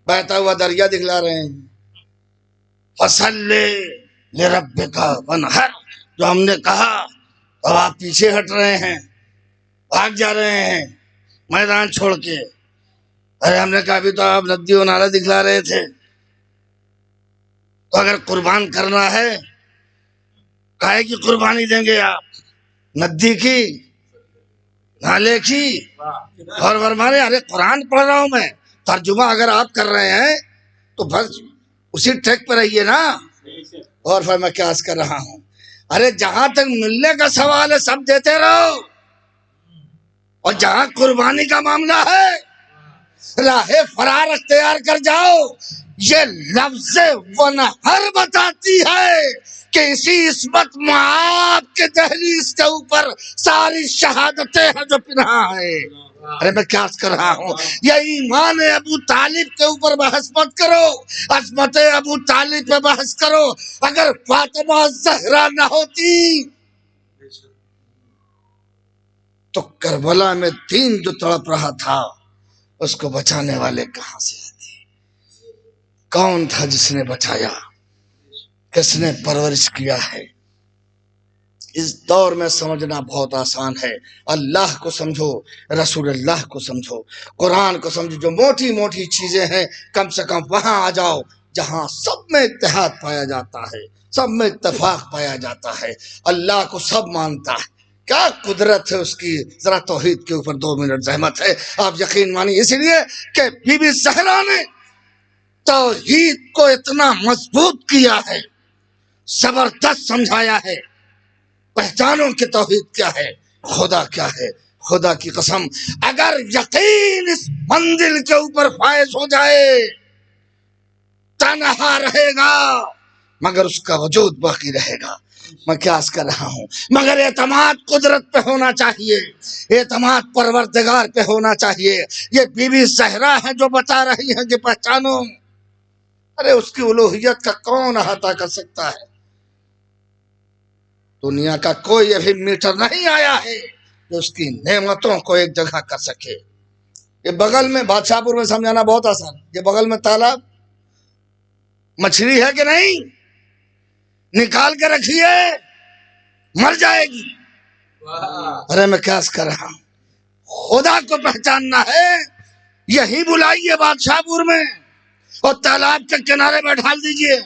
بہتا ہوا دریا دکھلا رہے ہیں۔ فَصَلِّ لِرَبِّكَ وَانْحَرْ، جو ہم نے کہا اب آپ پیچھے ہٹ رہے ہیں، بھاگ جا رہے ہیں میدان چھوڑ کے۔ ارے ہم نے کہا ابھی تو آپ ندی و نالا دکھلا رہے تھے، تو اگر قربان کرنا ہے کائے کی قربانی دیں گے آپ؟ ندی کی، نالے کی؟ اور فرمانے ارے قرآن پڑھ رہا ہوں میں، ترجمہ اگر آپ کر رہے ہیں تو بس اسی ٹریک پہ رہیے نا۔ اور پھر میں کیا عرض کر رہا ہوں، ارے جہاں تک ملنے کا سوال ہے سب دیتے رہو، اور جہاں قربانی کا معاملہ ہے راہ فرار اختیار کر جاؤ۔ یہ لفظ ونہر بتاتی ہے کہ اسی عصمت معاب کے دہلیز کے اوپر ساری شہادتیں ہیں جو پنہا ہے۔ ارے میں کیا کر رہا ہوں، یہ ایمان ابو طالب کے اوپر بحث مت کرو، عصمت ابو طالب پہ بحث کرو۔ اگر فاطمہ زہرا نہ ہوتی تو کربلا میں دین جو تڑپ رہا تھا اس کو بچانے والے کہاں سے آتے؟ کون تھا جس نے بچایا؟ کس نے پرورش کیا ہے؟ اس دور میں سمجھنا بہت آسان ہے۔ اللہ کو سمجھو، رسول اللہ کو سمجھو، قرآن کو سمجھو۔ جو موٹی موٹی چیزیں ہیں کم سے کم وہاں آ جاؤ جہاں سب میں اتحاد پایا جاتا ہے، سب میں اتفاق پایا جاتا ہے، اللہ کو سب مانتا ہے۔ کیا قدرت ہے اس کی، ذرا توحید کے اوپر 2 منٹ زحمت ہے، آپ یقین مانیے۔ اس لیے کہ بی بی زہرا نے توحید کو اتنا مضبوط کیا ہے، زبردست سمجھایا ہے۔ پہچانو کہ توحید کیا ہے، خدا کیا ہے۔ خدا کی قسم اگر یقین اس منزل کے اوپر فائز ہو جائے، تنہا رہے گا مگر اس کا وجود باقی رہے گا۔ میں کیا عرض کر رہا ہوں، مگر اعتماد قدرت پہ ہونا چاہیے، اعتماد پروردگار پہ ہونا چاہیے۔ یہ بی بی زہرا ہے جو بتا رہی ہیں کہ پہچانو۔ ارے اس کی الوہیت کا کون احاطہ کر سکتا ہے؟ دنیا کا کوئی ابھی میٹر نہیں آیا ہے جو اس کی نعمتوں کو ایک جگہ کر سکے۔ یہ بغل میں بادشاہ پور میں سمجھانا بہت آسان، یہ بغل میں تالاب، مچھلی ہے کہ نہیں، نکال کے رکھیے مر جائے گی۔ ارے میں کیا کر رہا ہوں، خدا کو پہچاننا ہے، یہی بلائیے بادشاہ پور میں اور تالاب کے کنارے میں ڈھال دیجئے،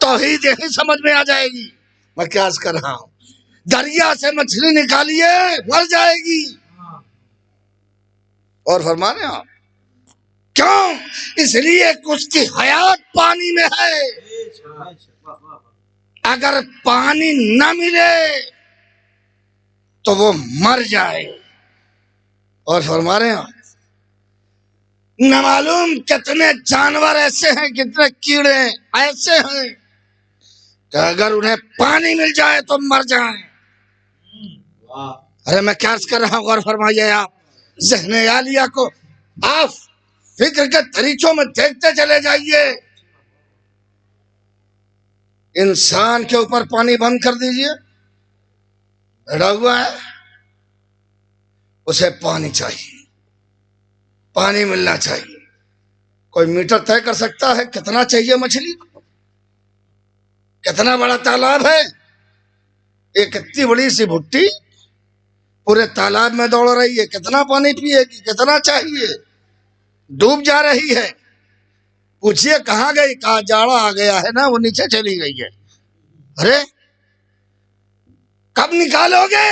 توحید یہی سمجھ میں آ جائے گی۔ میں کیا عرض کر رہا ہوں، دریا سے مچھلی نکالیے مر جائے گی۔ اور فرمانے آپ کیوں؟ اس لیے کہ اس کی حیات پانی میں ہے، اگر پانی نہ ملے تو وہ مر جائے۔ اور فرما رہے ہیں نہ معلوم کتنے جانور ایسے ہیں، کتنے کیڑے ایسے ہیں کہ اگر انہیں پانی مل جائے تو مر جائیں۔ ارے میں کیا عرض کر رہا ہوں، غور فرمائیے آپ۔ ذہن عالیہ کو آپ فکر کے طریقوں میں دیکھتے چلے جائیے۔ انسان کے اوپر پانی بند کر دیجئے، بیٹھا ہوا ہے، اسے پانی چاہیے، پانی ملنا چاہیے۔ کوئی میٹر طے کر سکتا ہے کتنا چاہیے مچھلی کو؟ کتنا بڑا تالاب ہے، ایک اتنی بڑی سی بھٹی پورے تالاب میں دوڑ رہی ہے، کتنا پانی پیے گی، کتنا چاہیے؟ ڈوب جا رہی ہے، پوچھئے کہاں گئی، کہاں جاڑا آ گیا ہے نا، وہ نیچے چلی گئی ہے۔ ارے کب نکالو گے،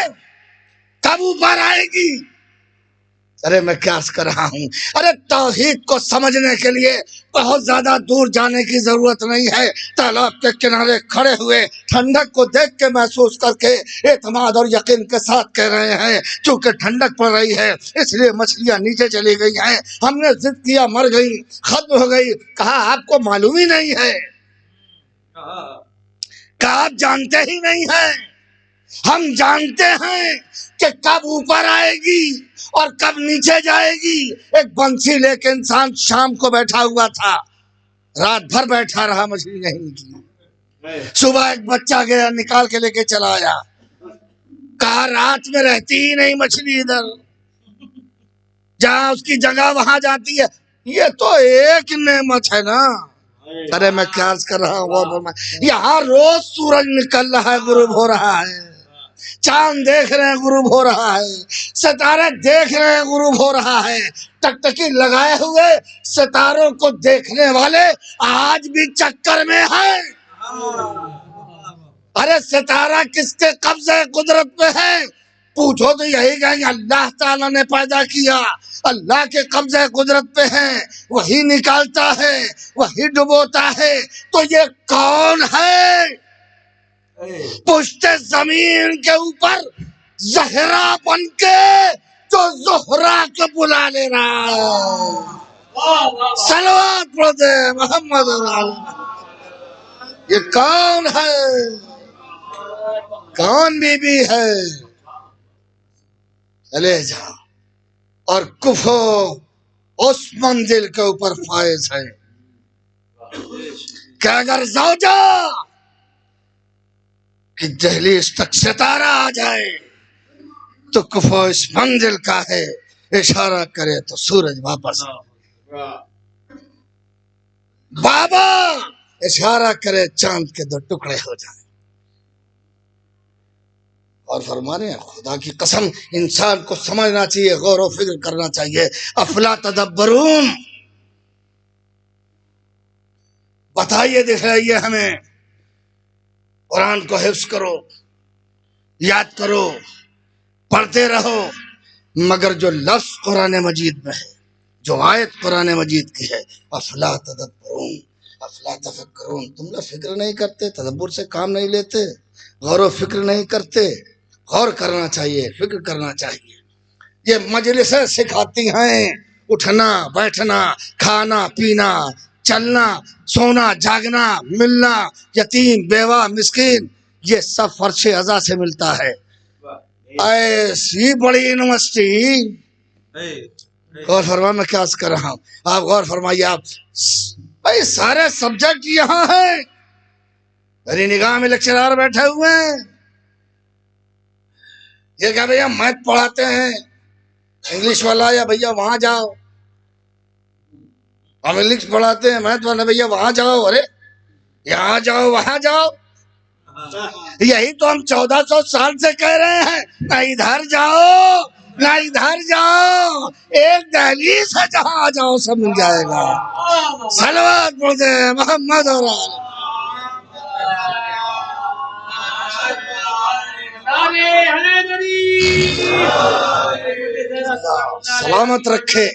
کب اوپر آئے گی؟ ارے میں کیا عرض کر رہا ہوں، ارے توحید کو سمجھنے کے لیے بہت زیادہ دور جانے کی ضرورت نہیں ہے. تالاب کے کنارے کھڑے ہوئے ٹھنڈک کو دیکھ کے محسوس کر کے اعتماد اور یقین کے ساتھ کہہ رہے ہیں چونکہ ٹھنڈک پڑ رہی ہے اس لیے مچھلیاں نیچے چلی گئی ہیں. ہم نے ضد کیا، مر گئی، ختم ہو گئی. کہا آپ کو معلوم ہی نہیں ہے، کہا آپ جانتے ہی نہیں ہیں. ہم جانتے ہیں کہ کب اوپر آئے گی اور کب نیچے جائے گی. ایک بنسی لے کے انسان شام کو بیٹھا ہوا تھا، رات بھر بیٹھا رہا، مچھلی نہیں نکلی. صبح ایک بچہ گیا نکال کے لے کے چلا آیا، کہا رات میں رہتی ہی نہیں مچھلی، ادھر جہاں اس کی جگہ وہاں جاتی ہے. یہ تو ایک نعمت ہے نا. ارے میں کیا عرض کر رہا ہوں، یہاں روز سورج نکل رہا ہے، غروب ہو رہا ہے، چاند دیکھ رہے ہیں غروب ہو رہا ہے، ستارے دیکھ رہے ہیں غروب ہو رہا ہے. ٹکٹکی لگائے ہوئے ستاروں کو دیکھنے والے آج بھی چکر میں ہیں. ارے ستارہ کس کے قبضے قدرت میں ہے؟ پوچھو تو یہی کہیں گے اللہ تعالیٰ نے پیدا کیا، اللہ کے قبضے قدرت پہ ہے، وہی نکالتا ہے، وہی ڈبوتا ہے. تو یہ کون ہے پشت زمین کے اوپر زہرا بن کے جو زہرا کو بلا لے رہا ہے؟ صلوات پڑھتے محمد یہ کون ہے؟ کون بی بی ہے؟ چلے جا اور کفو اس منزل کے اوپر فائز ہے کہ اگر زوجہ کہ دہلیز تک ستارہ آ جائے تو کفو اس منزل کا ہے، اشارہ کرے تو سورج واپس بابا اشارہ کرے چاند کے 2 ٹکڑے ہو جائیں. اور فرما رہے ہیں خدا کی قسم انسان کو سمجھنا چاہیے، غور و فکر کرنا چاہیے. افلا تدبرون، بتائیے دکھائیے ہمیں. قرآن کو حفظ کرو، یاد کرو، پڑھتے رہو، مگر جو لفظ قرآن مجید میں ہے، جو آیت قرآن مجید کی ہے، افلا تدبرون افلا تفکرون، تم لوگ فکر نہیں کرتے، تدبر سے کام نہیں لیتے، غور و فکر نہیں کرتے. غور کرنا چاہیے، فکر کرنا چاہیے. یہ مجلسیں سکھاتی ہیں اٹھنا بیٹھنا، کھانا پینا، چلنا سونا جاگنا، ملنا، یتیم بیوہ مسکین، یہ سب فرش ازا سے ملتا ہے. ایسی بڑی یونیورسٹی، غور فرما میں کیا کر رہا ہوں، آپ غور فرمائیے. آپ بھائی سارے سبجیکٹ یہاں ہیں، میری نگاہ میں لیکچرار بیٹھے ہوئے ہیں. یہ کہ بھیا میتھ پڑھاتے ہیں انگلش والا، یا بھیا وہاں جاؤ. ہم انگلش پڑھاتے ہیں، میتھ والا بھیا وہاں جاؤ، ارے یہاں جاؤ وہاں جاؤ. یہی تو ہم 1400 سال سے کہہ رہے ہیں، نہ ادھر جاؤ نہ ادھر جاؤ، ایک دہلیز ہے جہاں آ جاؤ سب مل جائے گا. صلوات پڑھتے ہیں محمد اور سلامت رکھے.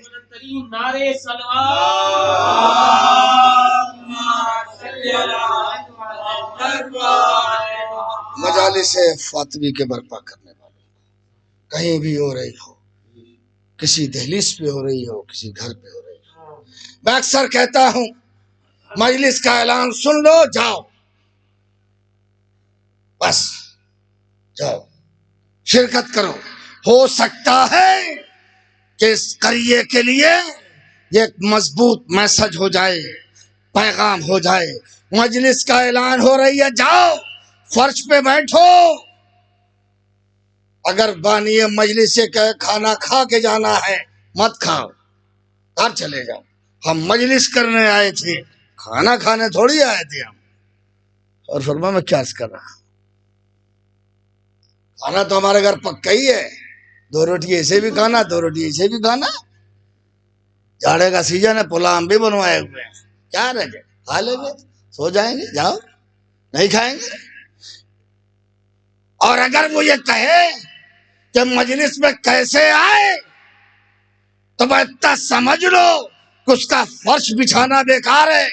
مجالس فاطمی کے برپا کرنے والوں کہیں بھی ہو رہی ہو، کسی دہلیز پہ ہو رہی ہو، کسی گھر پہ ہو رہی ہو، میں اکثر کہتا ہوں مجلس کا اعلان سن لو، جاؤ، بس جاؤ شرکت کرو. ہو سکتا ہے کہ اس قریے کے لیے یہ ایک مضبوط میسج ہو جائے، پیغام ہو جائے. مجلس کا اعلان ہو رہی ہے، جاؤ فرش پہ بیٹھو. اگر بانی مجلس سے کہے کھانا کھا کے جانا ہے، مت کھاؤ، گھر چلے جاؤ. ہم مجلس کرنے آئے تھے، کھانا کھانے تھوڑی آئے تھے ہم. اور فرما میں کیا کر رہا، کھانا تو ہمارے گھر پکا ہی ہے، 2 روٹی ایسے بھی کھانا، 2 روٹی ایسے بھی کھانا. جاڑے کا سیزن ہے، پلاؤ ہم بھی بنوائے ہوئے ہیں، کیا رہ جائے کھا لیں گے، سو جائیں گے. جاؤ نہیں کھائیں گے. اور اگر وہ یہ کہے کہ مجلس میں کیسے آئے، تو میں اتنا سمجھ لو کہ اس کا فرش بچھانا بیکار ہے،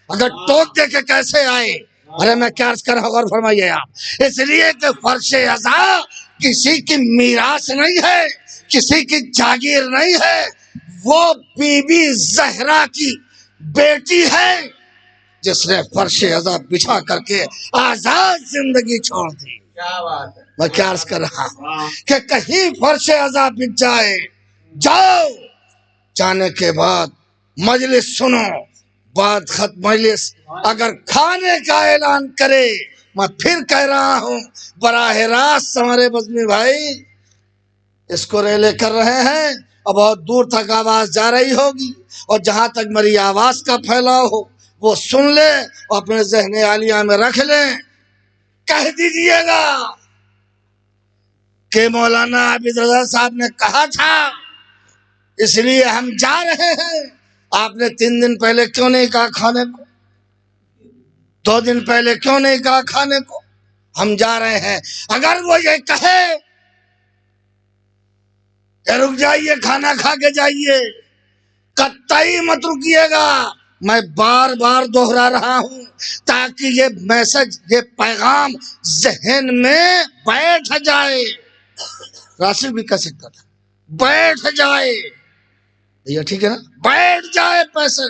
اگر ٹوک دے کے کیسے آئے۔ ارے میں کیا عرض کر رہا ہوں، غور فرمائیے آپ، اس لیے کہ فرش عزا کسی کی میراث نہیں ہے، کسی کی جاگیر نہیں ہے، وہ بی بی زہرا کی بیٹی ہے جس نے فرش عزا بچھا کر کے آزاد زندگی چھوڑ دی۔ میں کیا عرض کر رہا ہوں کہ کہیں فرش عزا بچ جائے، جاؤ، جانے کے بعد مجلس سنو، بات ختم مجلس اگر کھانے کا اعلان کرے، میں پھر کہہ رہا ہوں براہ راست ہمارے بزمی بھائی اس کو ریلے کر رہے ہیں اور بہت دور تک آواز جا رہی ہوگی، اور جہاں تک میری آواز کا پھیلاؤ ہو وہ سن لے اور اپنے ذہن عالیہ میں رکھ لیں۔ کہہ دیجئے گا کہ مولانا عابد رضا صاحب نے کہا تھا، اس لیے ہم جا رہے ہیں۔ آپ نے 3 دن پہلے کیوں نہیں کہا کھانے کو؟ 2 دن پہلے کیوں نہیں کہا کھانے کو؟ ہم جا رہے ہیں۔ اگر وہ یہ کہے کہ رک جائیے کھانا کھا کے جائیے، قطعی مت رکیے گا۔ میں بار بار دوہرا رہا ہوں تاکہ یہ میسج، یہ پیغام ذہن میں بیٹھ جائے۔ راشد بھی کہہ سکتا تھا بیٹھ جائے، یہ ٹھیک ہے نا، بیٹھ جائے پیسے۔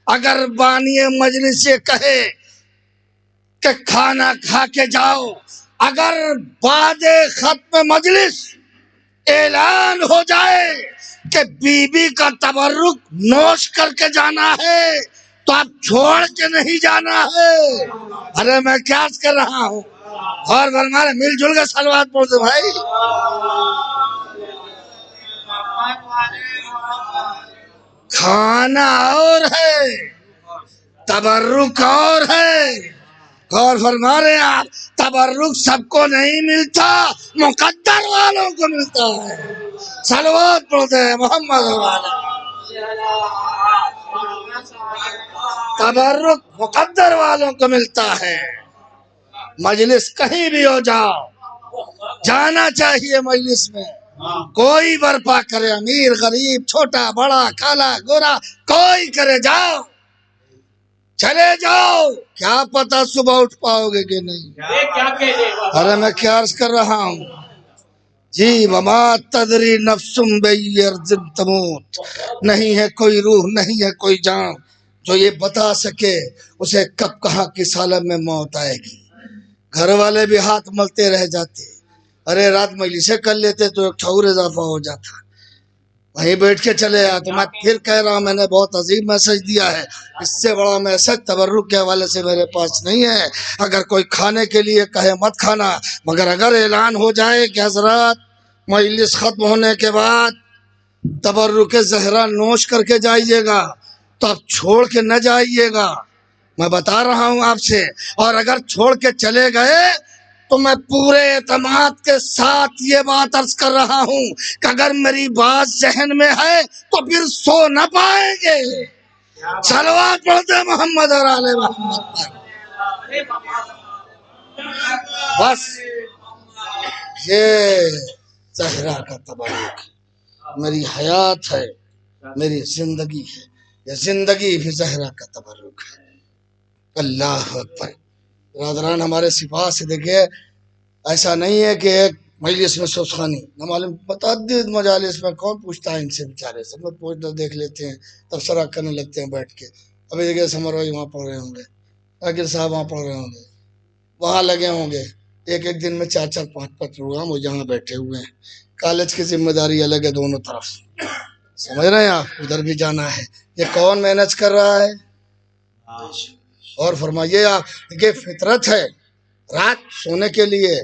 اگر بانی مجلس یہ کہے کہ کھانا کھا کے جاؤ، اگر بعد ختم مجلس اعلان ہو جائے کہ بی بی کا تبرک نوش کر کے جانا ہے تو آپ چھوڑ کے نہیں جانا ہے۔ ارے میں کیا کر رہا ہوں، اور ہمارے مل جل کے صلوات پڑھتے بھائی۔ کھانا اور ہے، تبرک اور ہے۔ غور فرما رہے ہیں آپ، تبرک سب کو نہیں ملتا، مقدر والوں کو ملتا ہے۔ صلوات پڑھتے ہیں محمد والا۔ تبرک مقدر والوں کو ملتا ہے۔ مجلس کہیں بھی ہو جاؤ، جانا چاہیے مجلس میں، کوئی برپا کرے، امیر غریب چھوٹا بڑا کالا گورا کوئی کرے، جاؤ، چلے جاؤ، کیا پتا صبح اٹھ پاؤ گے کہ نہیں۔ ارے میں کیا عرض کر رہا ہوں جی، وما تدری نفس بأی ارض تموت، نہیں ہے کوئی روح، نہیں ہے کوئی جان جو یہ بتا سکے اسے کب کہاں کس عالم میں موت آئے گی۔ گھر والے بھی ہاتھ ملتے رہ جاتے، ارے رات مجلسیں کر لیتے تو ایک ٹھور اضافہ ہو جاتا، وہیں بیٹھ کے چلے آتے۔ میں پھر کہہ رہا ہوں، میں نے بہت عظیم میسج دیا ہے، اس سے بڑا میسج تبرک کے حوالے سے میرے پاس نہیں ہے۔ اگر کوئی کھانے کے لیے کہے مت کھانا، مگر اگر اعلان ہو جائے کہ حضرات مجلس ختم ہونے کے بعد تبرک زہرا نوش کر کے جائیے گا تو آپ چھوڑ کے نہ جائیے گا، میں بتا رہا ہوں آپ سے۔ اور اگر چھوڑ کے چلے گئے تو میں پورے اعتماد کے ساتھ یہ بات عرض کر رہا ہوں کہ اگر میری بات ذہن میں ہے تو پھر سو نہ پائیں گے۔ صلوات پڑھتے محمد اور آل محمد پر۔ بس یہ زہرا کا تبرک میری حیات ہے، میری زندگی ہے، یہ زندگی بھی زہرا کا تبرک ہے۔ اللہ اکبر۔ برادران ہمارے سپاہ سے دیکھیے، ایسا نہیں ہے کہ ایک مجلس میں سوسخانی، نہ معلوم متعدد مجالس میں کون پوچھتا ہے ان سے، بیچارے سب لوگ پوچھتے دیکھ لیتے ہیں، تبصرہ کرنے لگتے ہیں بیٹھ کے۔ ابھی دیکھیے سمر بھائی وہاں پڑھ رہے ہوں گے، عاقل صاحب وہاں پڑھ رہے ہوں گے، وہاں لگے ہوں گے، ایک ایک دن میں 4 5 پروگرام وہ یہاں بیٹھے ہوئے ہیں۔ کالج کی ذمہ داری الگ ہے دونوں طرف، سمجھ رہے ہیں آپ، ادھر بھی جانا ہے۔ یہ کون مینج کر رہا ہے؟ اور فرمائیے آپ کہ فطرت ہے، رات سونے کے لیے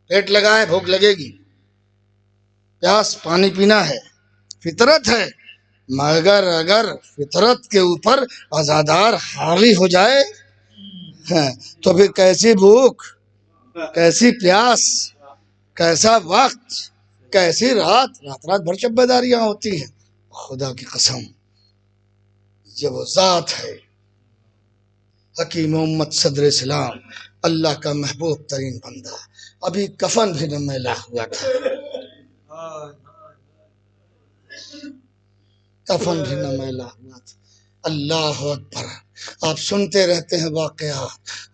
پیٹ لگائے، بھوک لگے گی، پیاس پانی پینا ہے، فطرت ہے، مگر اگر فطرت کے اوپر عزادار حاوی ہو جائے تو پھر کیسی بھوک، کیسی پیاس، کیسا وقت، کیسی رات رات بھر شب بیداریاں ہوتی ہیں۔ خدا کی قسم یہ وہ ذات ہے، حکیم امت صدر اسلام، اللہ کا محبوب ترین بندہ، ابھی کفن بھی نہ میلا ہوا تھا، کفن بھی نہ میلا ہوا تھا۔ اللہ اکبر۔ آپ سنتے رہتے ہیں واقعات،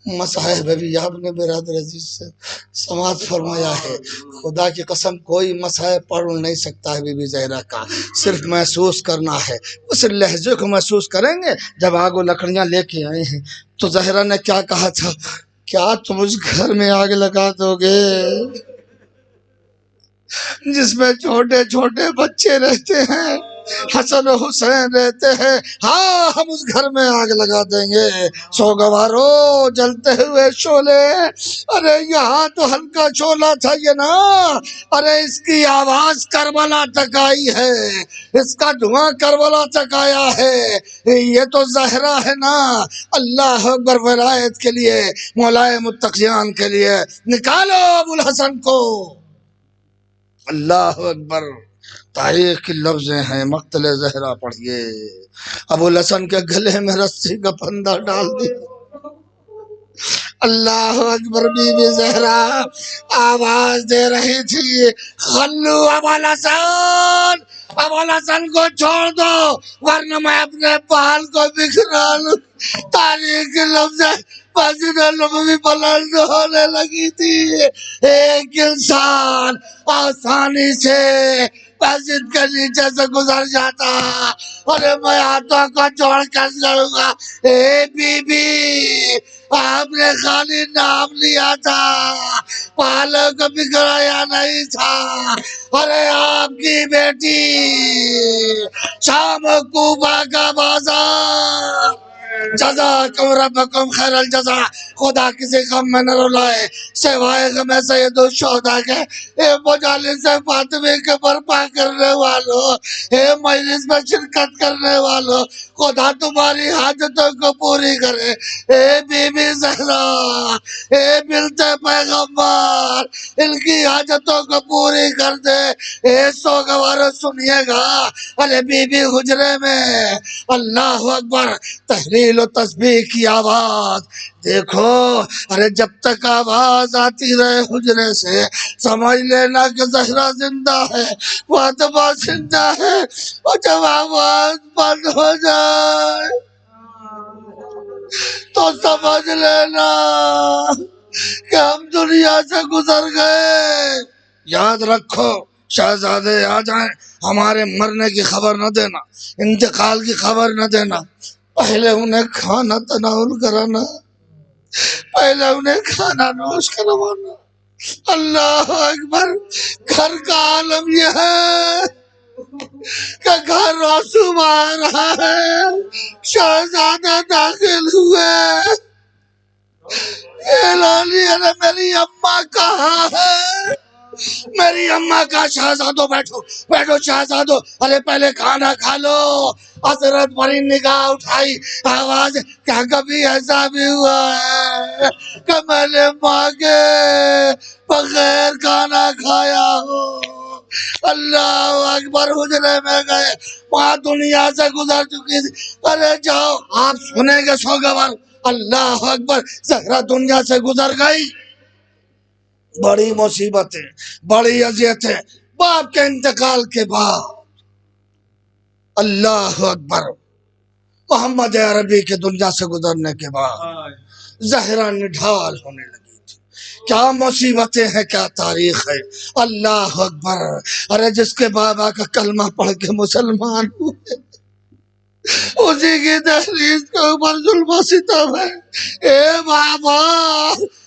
مصاحب بھی آپ نے برادر عزیز سے سماعت فرمایا ہے۔ خدا کی قسم کوئی مصاحب پڑھ نہیں سکتا ہے بی بی زہرا کا، صرف محسوس کرنا ہے۔ اس لہجے کو محسوس کریں گے۔ جب آگ و لکڑیاں لے کے آئے ہیں تو زہرا نے کیا کہا تھا؟ کیا تم اس گھر میں آگ لگا دو گے جس میں چھوٹے چھوٹے بچے رہتے ہیں، حسن و حسین رہتے ہیں؟ ہاں ہم اس گھر میں آگ لگا دیں گے۔ سوگوارو جلتے ہوئے شعلے، ارے یہاں تو ہلکا شعلہ تھا یہ نا، ارے اس کی آواز کربلا تک آئی ہے، اس کا دھواں کربلا تک آیا ہے۔ یہ تو زہرا ہے نا۔ اللہ اکبر۔ ولایت کے لیے، مولائے متقیان کے لیے نکالو ابو الحسن کو۔ اللہ اکبر۔ تاریخ کی لفظیں ہیں، مقتل زہرا پڑھیے۔ ابو الحسن کے گلے میں رسی کا پھندا ڈال دیا۔ اللہ اکبر۔ بی بی زہرا آواز دے رہی تھی، خلو ابو الحسن، ابو الحسن کو چھوڑ دو ورنہ میں اپنے بال کو بکھرا لوں۔ تاریخ کے لفظ مسجد نبوی بلند ہونے لگی تھی۔ ایک انسان آسانی سے مسجد کے نیچے سے گزر جاتا، ارے میں ہاتھوں کو جوڑ کر لڑوں گا۔ اے بی بی، آپ نے خالی نام لیا تھا، بالوں کو بکھرایا نہیں تھا۔ ارے آپ کی بیٹی شام کوبا کا بازار، جزاکم ربکم خیر الجزا۔ خدا کسی غم میں نہ رلائے سوائے غم سید الشہداء کے۔ اے مجالس فاطمی کے برپا کرنے والوں، اے مجلس میں شرکت کرنے والوں، خدا تمہاری حاجتوں کو پوری کرے۔ اے بی بی زہرا، اے ملتے پیغمبر، ان کی حاجتوں کو پوری کر دے۔ اے سوگوارو سنیے گا، ارے بی بی حجرے میں اللہ اکبر تحلیل و تسبیح کی آواز دیکھو۔ ارے جب تک آواز آتی رہے حجرے سے سمجھ لینا کہ زہرا زندہ ہے، فاطمہ زندہ ہے۔ اور جب آواز بند ہو جائے تو سمجھ لینا کہ ہم دنیا سے گزر گئے۔ یاد رکھو، شہزادے آ جائیں ہمارے مرنے کی خبر نہ دینا، انتقال کی خبر نہ دینا، پہلے انہیں کھانا تناول کرانا، پہلے انہیں کھانا نوش کروانا۔ اللہ اکبر۔ گھر کا عالم یہ ہے کہ گھر رسوم آ رہا ہے، شہزادہ داخل ہوئے، اعلان ہے میری اماں کہاں ہے؟ میری اماں کا شہزادو بیٹھو بیٹھو شہزادو، ارے پہلے کھانا کھا لو۔ حضرت پری نگاہ اٹھائی، آواز کیا کبھی ایسا بھی ہوا ہے کہ میں نے ماں کے بغیر کھانا کھایا ہو؟ اللہ اکبر۔ حجرے میں گئے، وہاں دنیا سے گزر چکی تھی۔ ارے جاؤ، آپ سنیں گے سوگوار۔ اللہ اکبر۔ زہرا دنیا سے گزر گئی۔ بڑی مصیبتیں، بڑی اذیتیں باپ کے انتقال کے بعد۔ اللہ اکبر۔ محمد عربی کے دنیا سے گزرنے کے بعد زہرا نڈھال ہونے لگی تھی۔ کیا مصیبتیں ہیں، کیا تاریخ ہے۔ اللہ اکبر۔ ارے جس کے بابا کا کلمہ پڑھ کے مسلمان ہوئے اسی کی دہلیز کے اوپر ظلم و ستم ہے۔ اے بابا،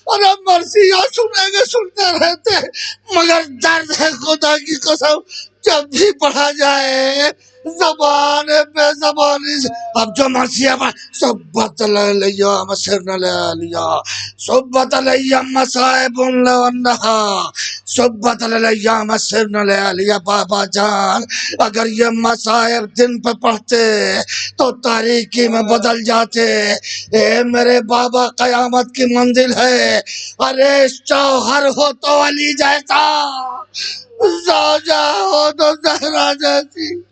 ارے مرثیہ سنیں گے سنتے رہتے مگر درد ہے خدا کی قسم جب بھی پڑھا جائے زبان بے زبانی سے۔ اب جو مرثیہ پڑھ صبت علیہ مسرن علیہ، صبت علیہ مصائب لونہا، صبت علیہ مسرن علیہ۔ بابا جان اگر یہ مصائب دن پہ پڑھتے تو تاریکی میں بدل جاتے۔ اے میرے بابا قیامت کی منزل ہے، ارے شوہر ہو تو علی جیسا، زوجہ ہو تو زہرا جیسی۔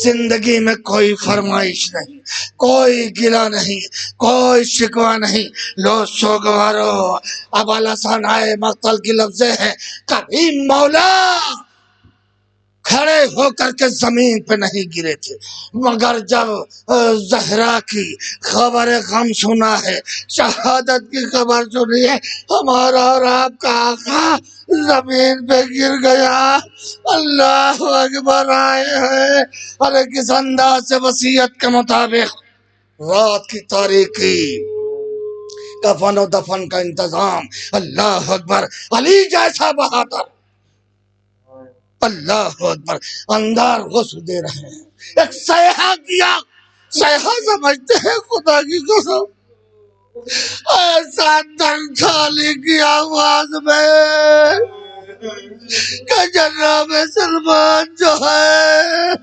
زندگی میں کوئی فرمائش نہیں، کوئی گلہ نہیں، کوئی شکوہ نہیں۔ لو سوگوارو، اب الحسن آئے مقتل کی لفظیں ہیں، کریم مولا کھڑے ہو کر کے زمین پہ نہیں گرے تھے، مگر جب زہرا کی خبر غم سنا ہے، شہادت کی خبر سنی ہے، ہمارا اور آپ کا آقا زمین پہ گر گیا۔ اللہ اکبر آئے ہیں اور کس انداز سے وصیت کے مطابق رات کی تاریکی، کفن و دفن کا انتظام۔ اللہ اکبر، علی جیسا بہادر، اللہ اکبر، اندر غسل دے رہے ہیں۔ ایک سیحہ کیا، سیحہ سمجھتے ہیں خدا کی قسم، ایسا دن کھالی کی آواز میں کہ جناب سلمان جو ہے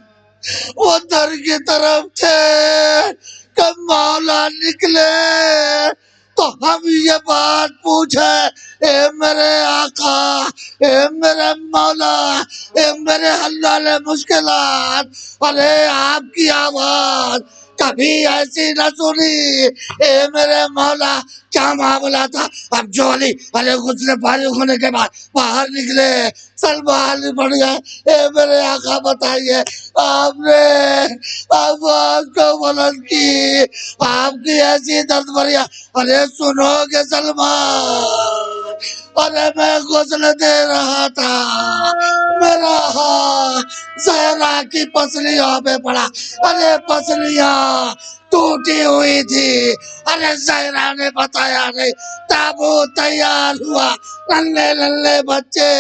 وہ در کی طرف تھے کہ مولا نکلے تو ہم یہ بات پوچھے، اے میرے آقا، اے میرے مولا، اے میرے حلال مشکلات، ارے آپ کی آواز کبھی ایسی نہ سنی، اے میرے مولا کیا معاملہ تھا؟ اب جو علی غسل فارغ ہونے کے بعد باہر نکلے، سلمان پڑ گئے، اے میرے آقا بتائیے، آپ نے آواز کو بلند کی، آپ کی ایسی درد بھریا، ارے سنو گے سلمان، ارے میں غسل دے رہا تھا، میرا ہاتھ زہرا کی پسلیوں پہ پڑا، ارے پسلیاں ٹوٹی ہوئی تھی، ارے زہرا نے بتایا نہیں، تابوت تیار ہوا، ننھے ننھے بچے،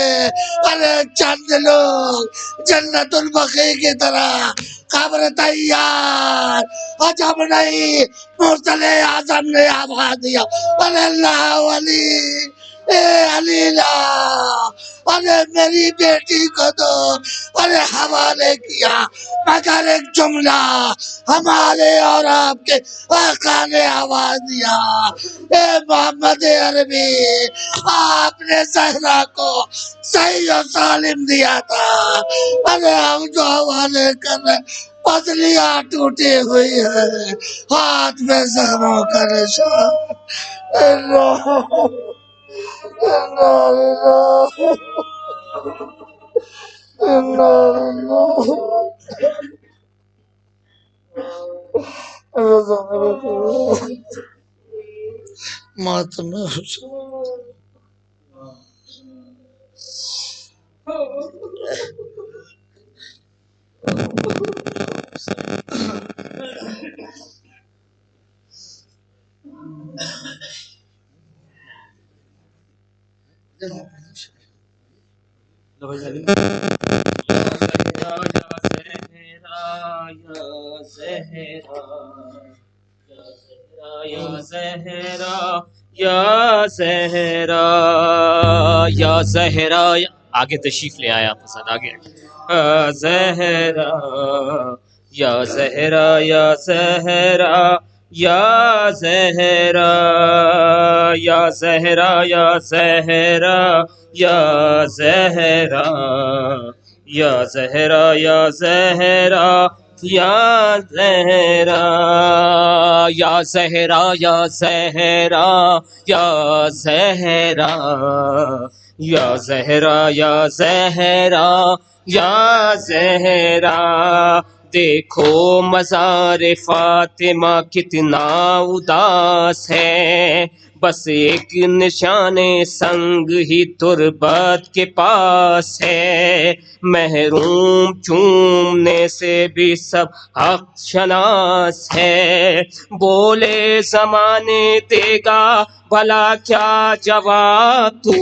ارے چند لوگ جنت البقیع کی طرح، قبر تیار، عجب نہیں مرسل اعظم نے آواز دیا، ارے اللہ علی، اے علی لا، ارے میری بیٹی کو تو ارے حوالے کیا، مگر ایک جملہ ہمارے اور آپ کے آقا نے آواز دیا، اے محمد عربی، آپ نے زہرا کو صحیح و سالم دیا تھا، ارے ہم جو حوالے کر رہے، پسلیاں ٹوٹی ہوئی ہے، ہاتھ میں زخموں کا نشان، اللہ اللہ اللہ اللہ ماتم یا زہرا یا زہرا، آگے تشریف لے آیا آپ ساتھ آگے، زہرا یا زہرا یا زہرا یا زہرا یا زہرا یا زہرا یا زہرا یا زہرا یا زہرا یا زہرا یا زہرا یا زہرا یا زہرا یا زہرا یا زہرا یا زہرا، دیکھو مزار فاطمہ کتنا اداس ہے، بس ایک نشان سنگ ہی تربت کے پاس ہے، محروم چومنے سے بھی سب حق شناس ہے، بولے زمانے دے گا بھلا کیا جواب تو،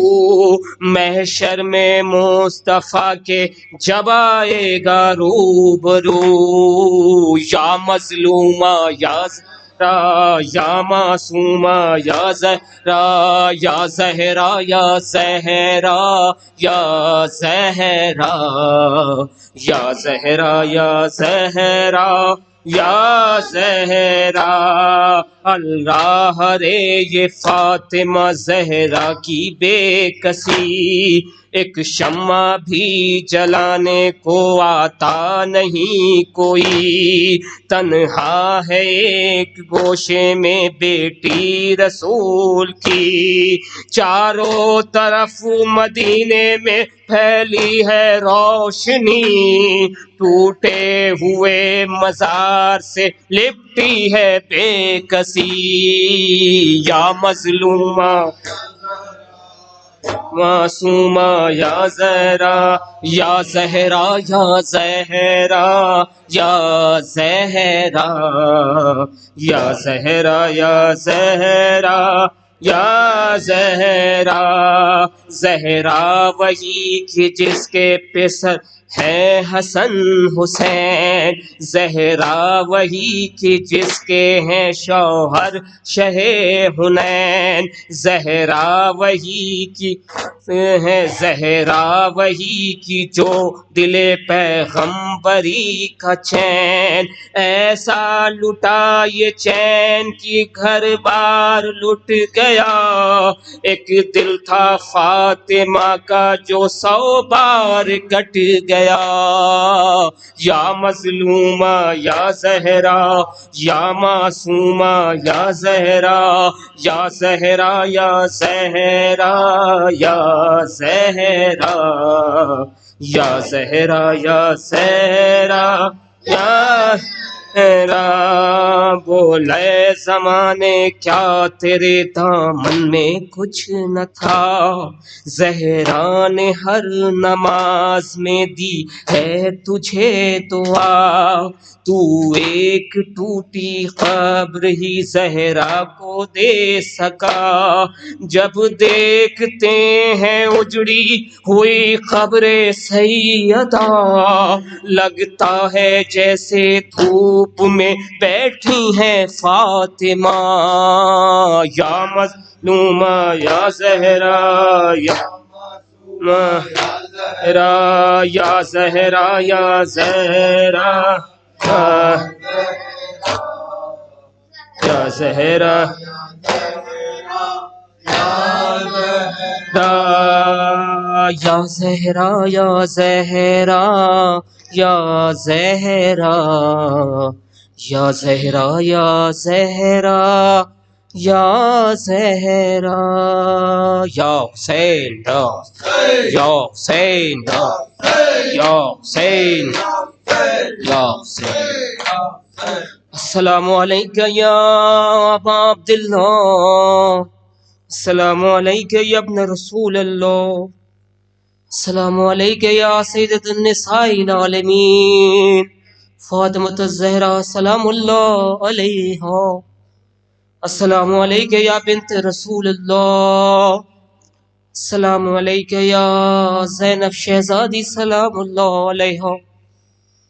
محشر میں مصطفیٰ کے جب آئے گا روبرو، یا مظلومہ یا یا معصومہ یا زہرا یا زہرا یا زہرا یا زہرا یا زہرا یا زہرا یا زہرا، اللہ رے یہ فاطمہ زہرا کی بے کسی، ایک شمع بھی جلانے کو آتا نہیں کوئی، تنہا ہے ایک گوشے میں بیٹی رسول کی، چاروں طرف مدینے میں پھیلی ہے روشنی، ٹوٹے ہوئے مزار سے لپٹی ہے بے کسی، یا مظلومہ معصومہ یا زہرا، یا زہرا یا زہرا، یا زہرا، یا زہرا یا زہرا، یا زہرا، زہرا وہی کہ جس کے پسر ہے حسن حسین، زہرا وہی کہ جس کے ہیں شوہر شہ حنین، زہرا وہی کی ہے، زہرا وہی کی جو دل پیغمبری کا چین، ایسا لٹا یہ چین کی گھر بار لٹ گیا، ایک دل تھا فاطمہ کا جو 100 بار کٹ گیا، یا مظلومہ یا زہرا، یا معصومہ یا زہرا، یا زہرا یا زہرا، یا زہرا، یا زہرا یا زہرا، یا زہرا، بولے زمانے کیا تیرے دامن میں کچھ نہ تھا، زہرا نے ہر نماز میں دی ہے تجھے دعا، تو ایک ٹوٹی قبر ہی زہرا کو دے سکا، جب دیکھتے ہیں اجڑی ہوئی قبر سیدہ، لگتا ہے جیسے دھوپ میں بیٹھی ہیں فاطمہ، یا مظلومہ یا زہرا، یا زہرا، یا زہرا یا زہرا، یا زہرا، یا زہرا یا زہرا، یا زہرا، یا زہرا یا زہرا، یا زہرا، یا حسین، یا حسین، یا حسین، یا حسین، السلام علیکہ یا ابا عبداللہ، السلام علیکہ یا ابن رسول اللہ، السلام علیکہ یا سیدۃ النساء العالمین فاطمۃ الزہرا سلام اللہ علیہا، السلام علیکہ یا بنت رسول اللہ، السلام علیکہ یا زینب شہزادی سلام اللہ علیہا،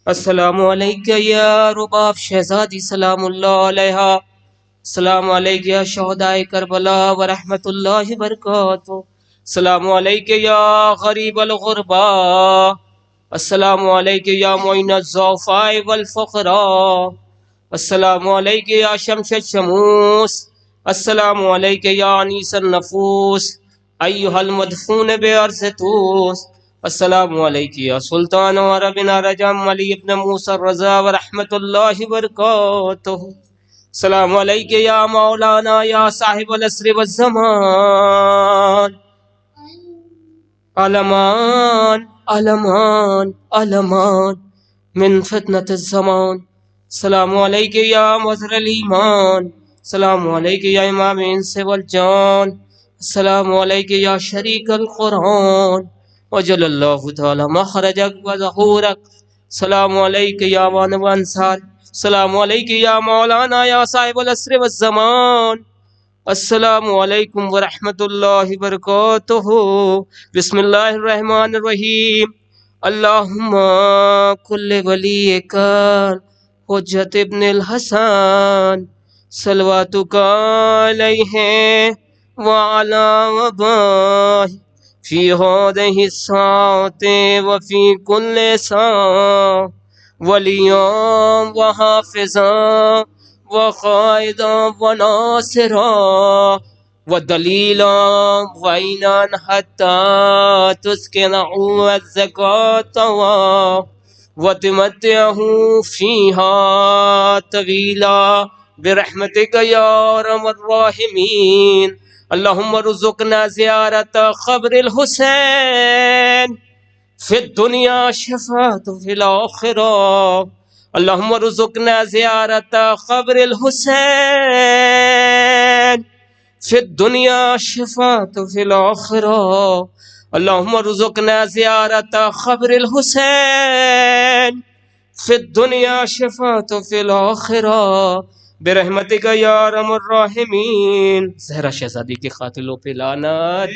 السلام علیکہ یا رباب شہزادی سلام اللہ علیہا، السلام علیکہ یا شہدائے کربلا ورحمۃ اللہ وبرکاتہ، السلام علیکہ یا غریب الغربا، السلام علیکہ یا معین الضعفاء والفقراء، السلام علیکہ یا شمس الشموس، السلام علیکہ یا انیس النفوس ایہا المدفون بعرض توس، السلام علیکہ یا سلطان عربنا رجم علی ابن موسیٰ الرضا ورحمۃ اللہ وبرکاتہ، السلام علیکہ یا مولانا یا صاحب العصر والزمان، علمان علمان علمان من فتنة الزمان، السلام علیکہ یا مظہر الایمان، السلام علیکہ یا امام انس والجان، السلام علیکہ یا شریک القرآن وجل اللہ تعالی مخرجک و ظہورک، السلام علیکہ یا وانو انصار، السلام علیکہ یا مولانا یا صاحب العصر والزمان، السلام علیکم ورحمۃ اللہ وبرکاتہ، بسم اللہ الرحمن الرحیم، اللہم کل ولیک حجت ابن الحسن صلواتک علیہ وعلی آبائہ فی ہذہ الساعۃ وفی کل ساعہ ولیاں و حافظاں و قائداں و ناصراں ودليلا وعينا حتى تسكنه الزكاة وتمتعه فيها طويلا برحمتك يا أرحم الراحمين. اللهم ارزقنا زيارة قبر الحسين في الدنيا شفاعة في الآخرة. اللهم ارزقنا زيارة قبر الحسين في الدنيا شفاعة في الآخرة. اللهم ارزقنا زيارة قبر الحسين في الدنيا شفاعة في الآخرة برحمتك یا ارحم الراحمین. زہرا شہزادی کے قاتلوں پہ لعنت.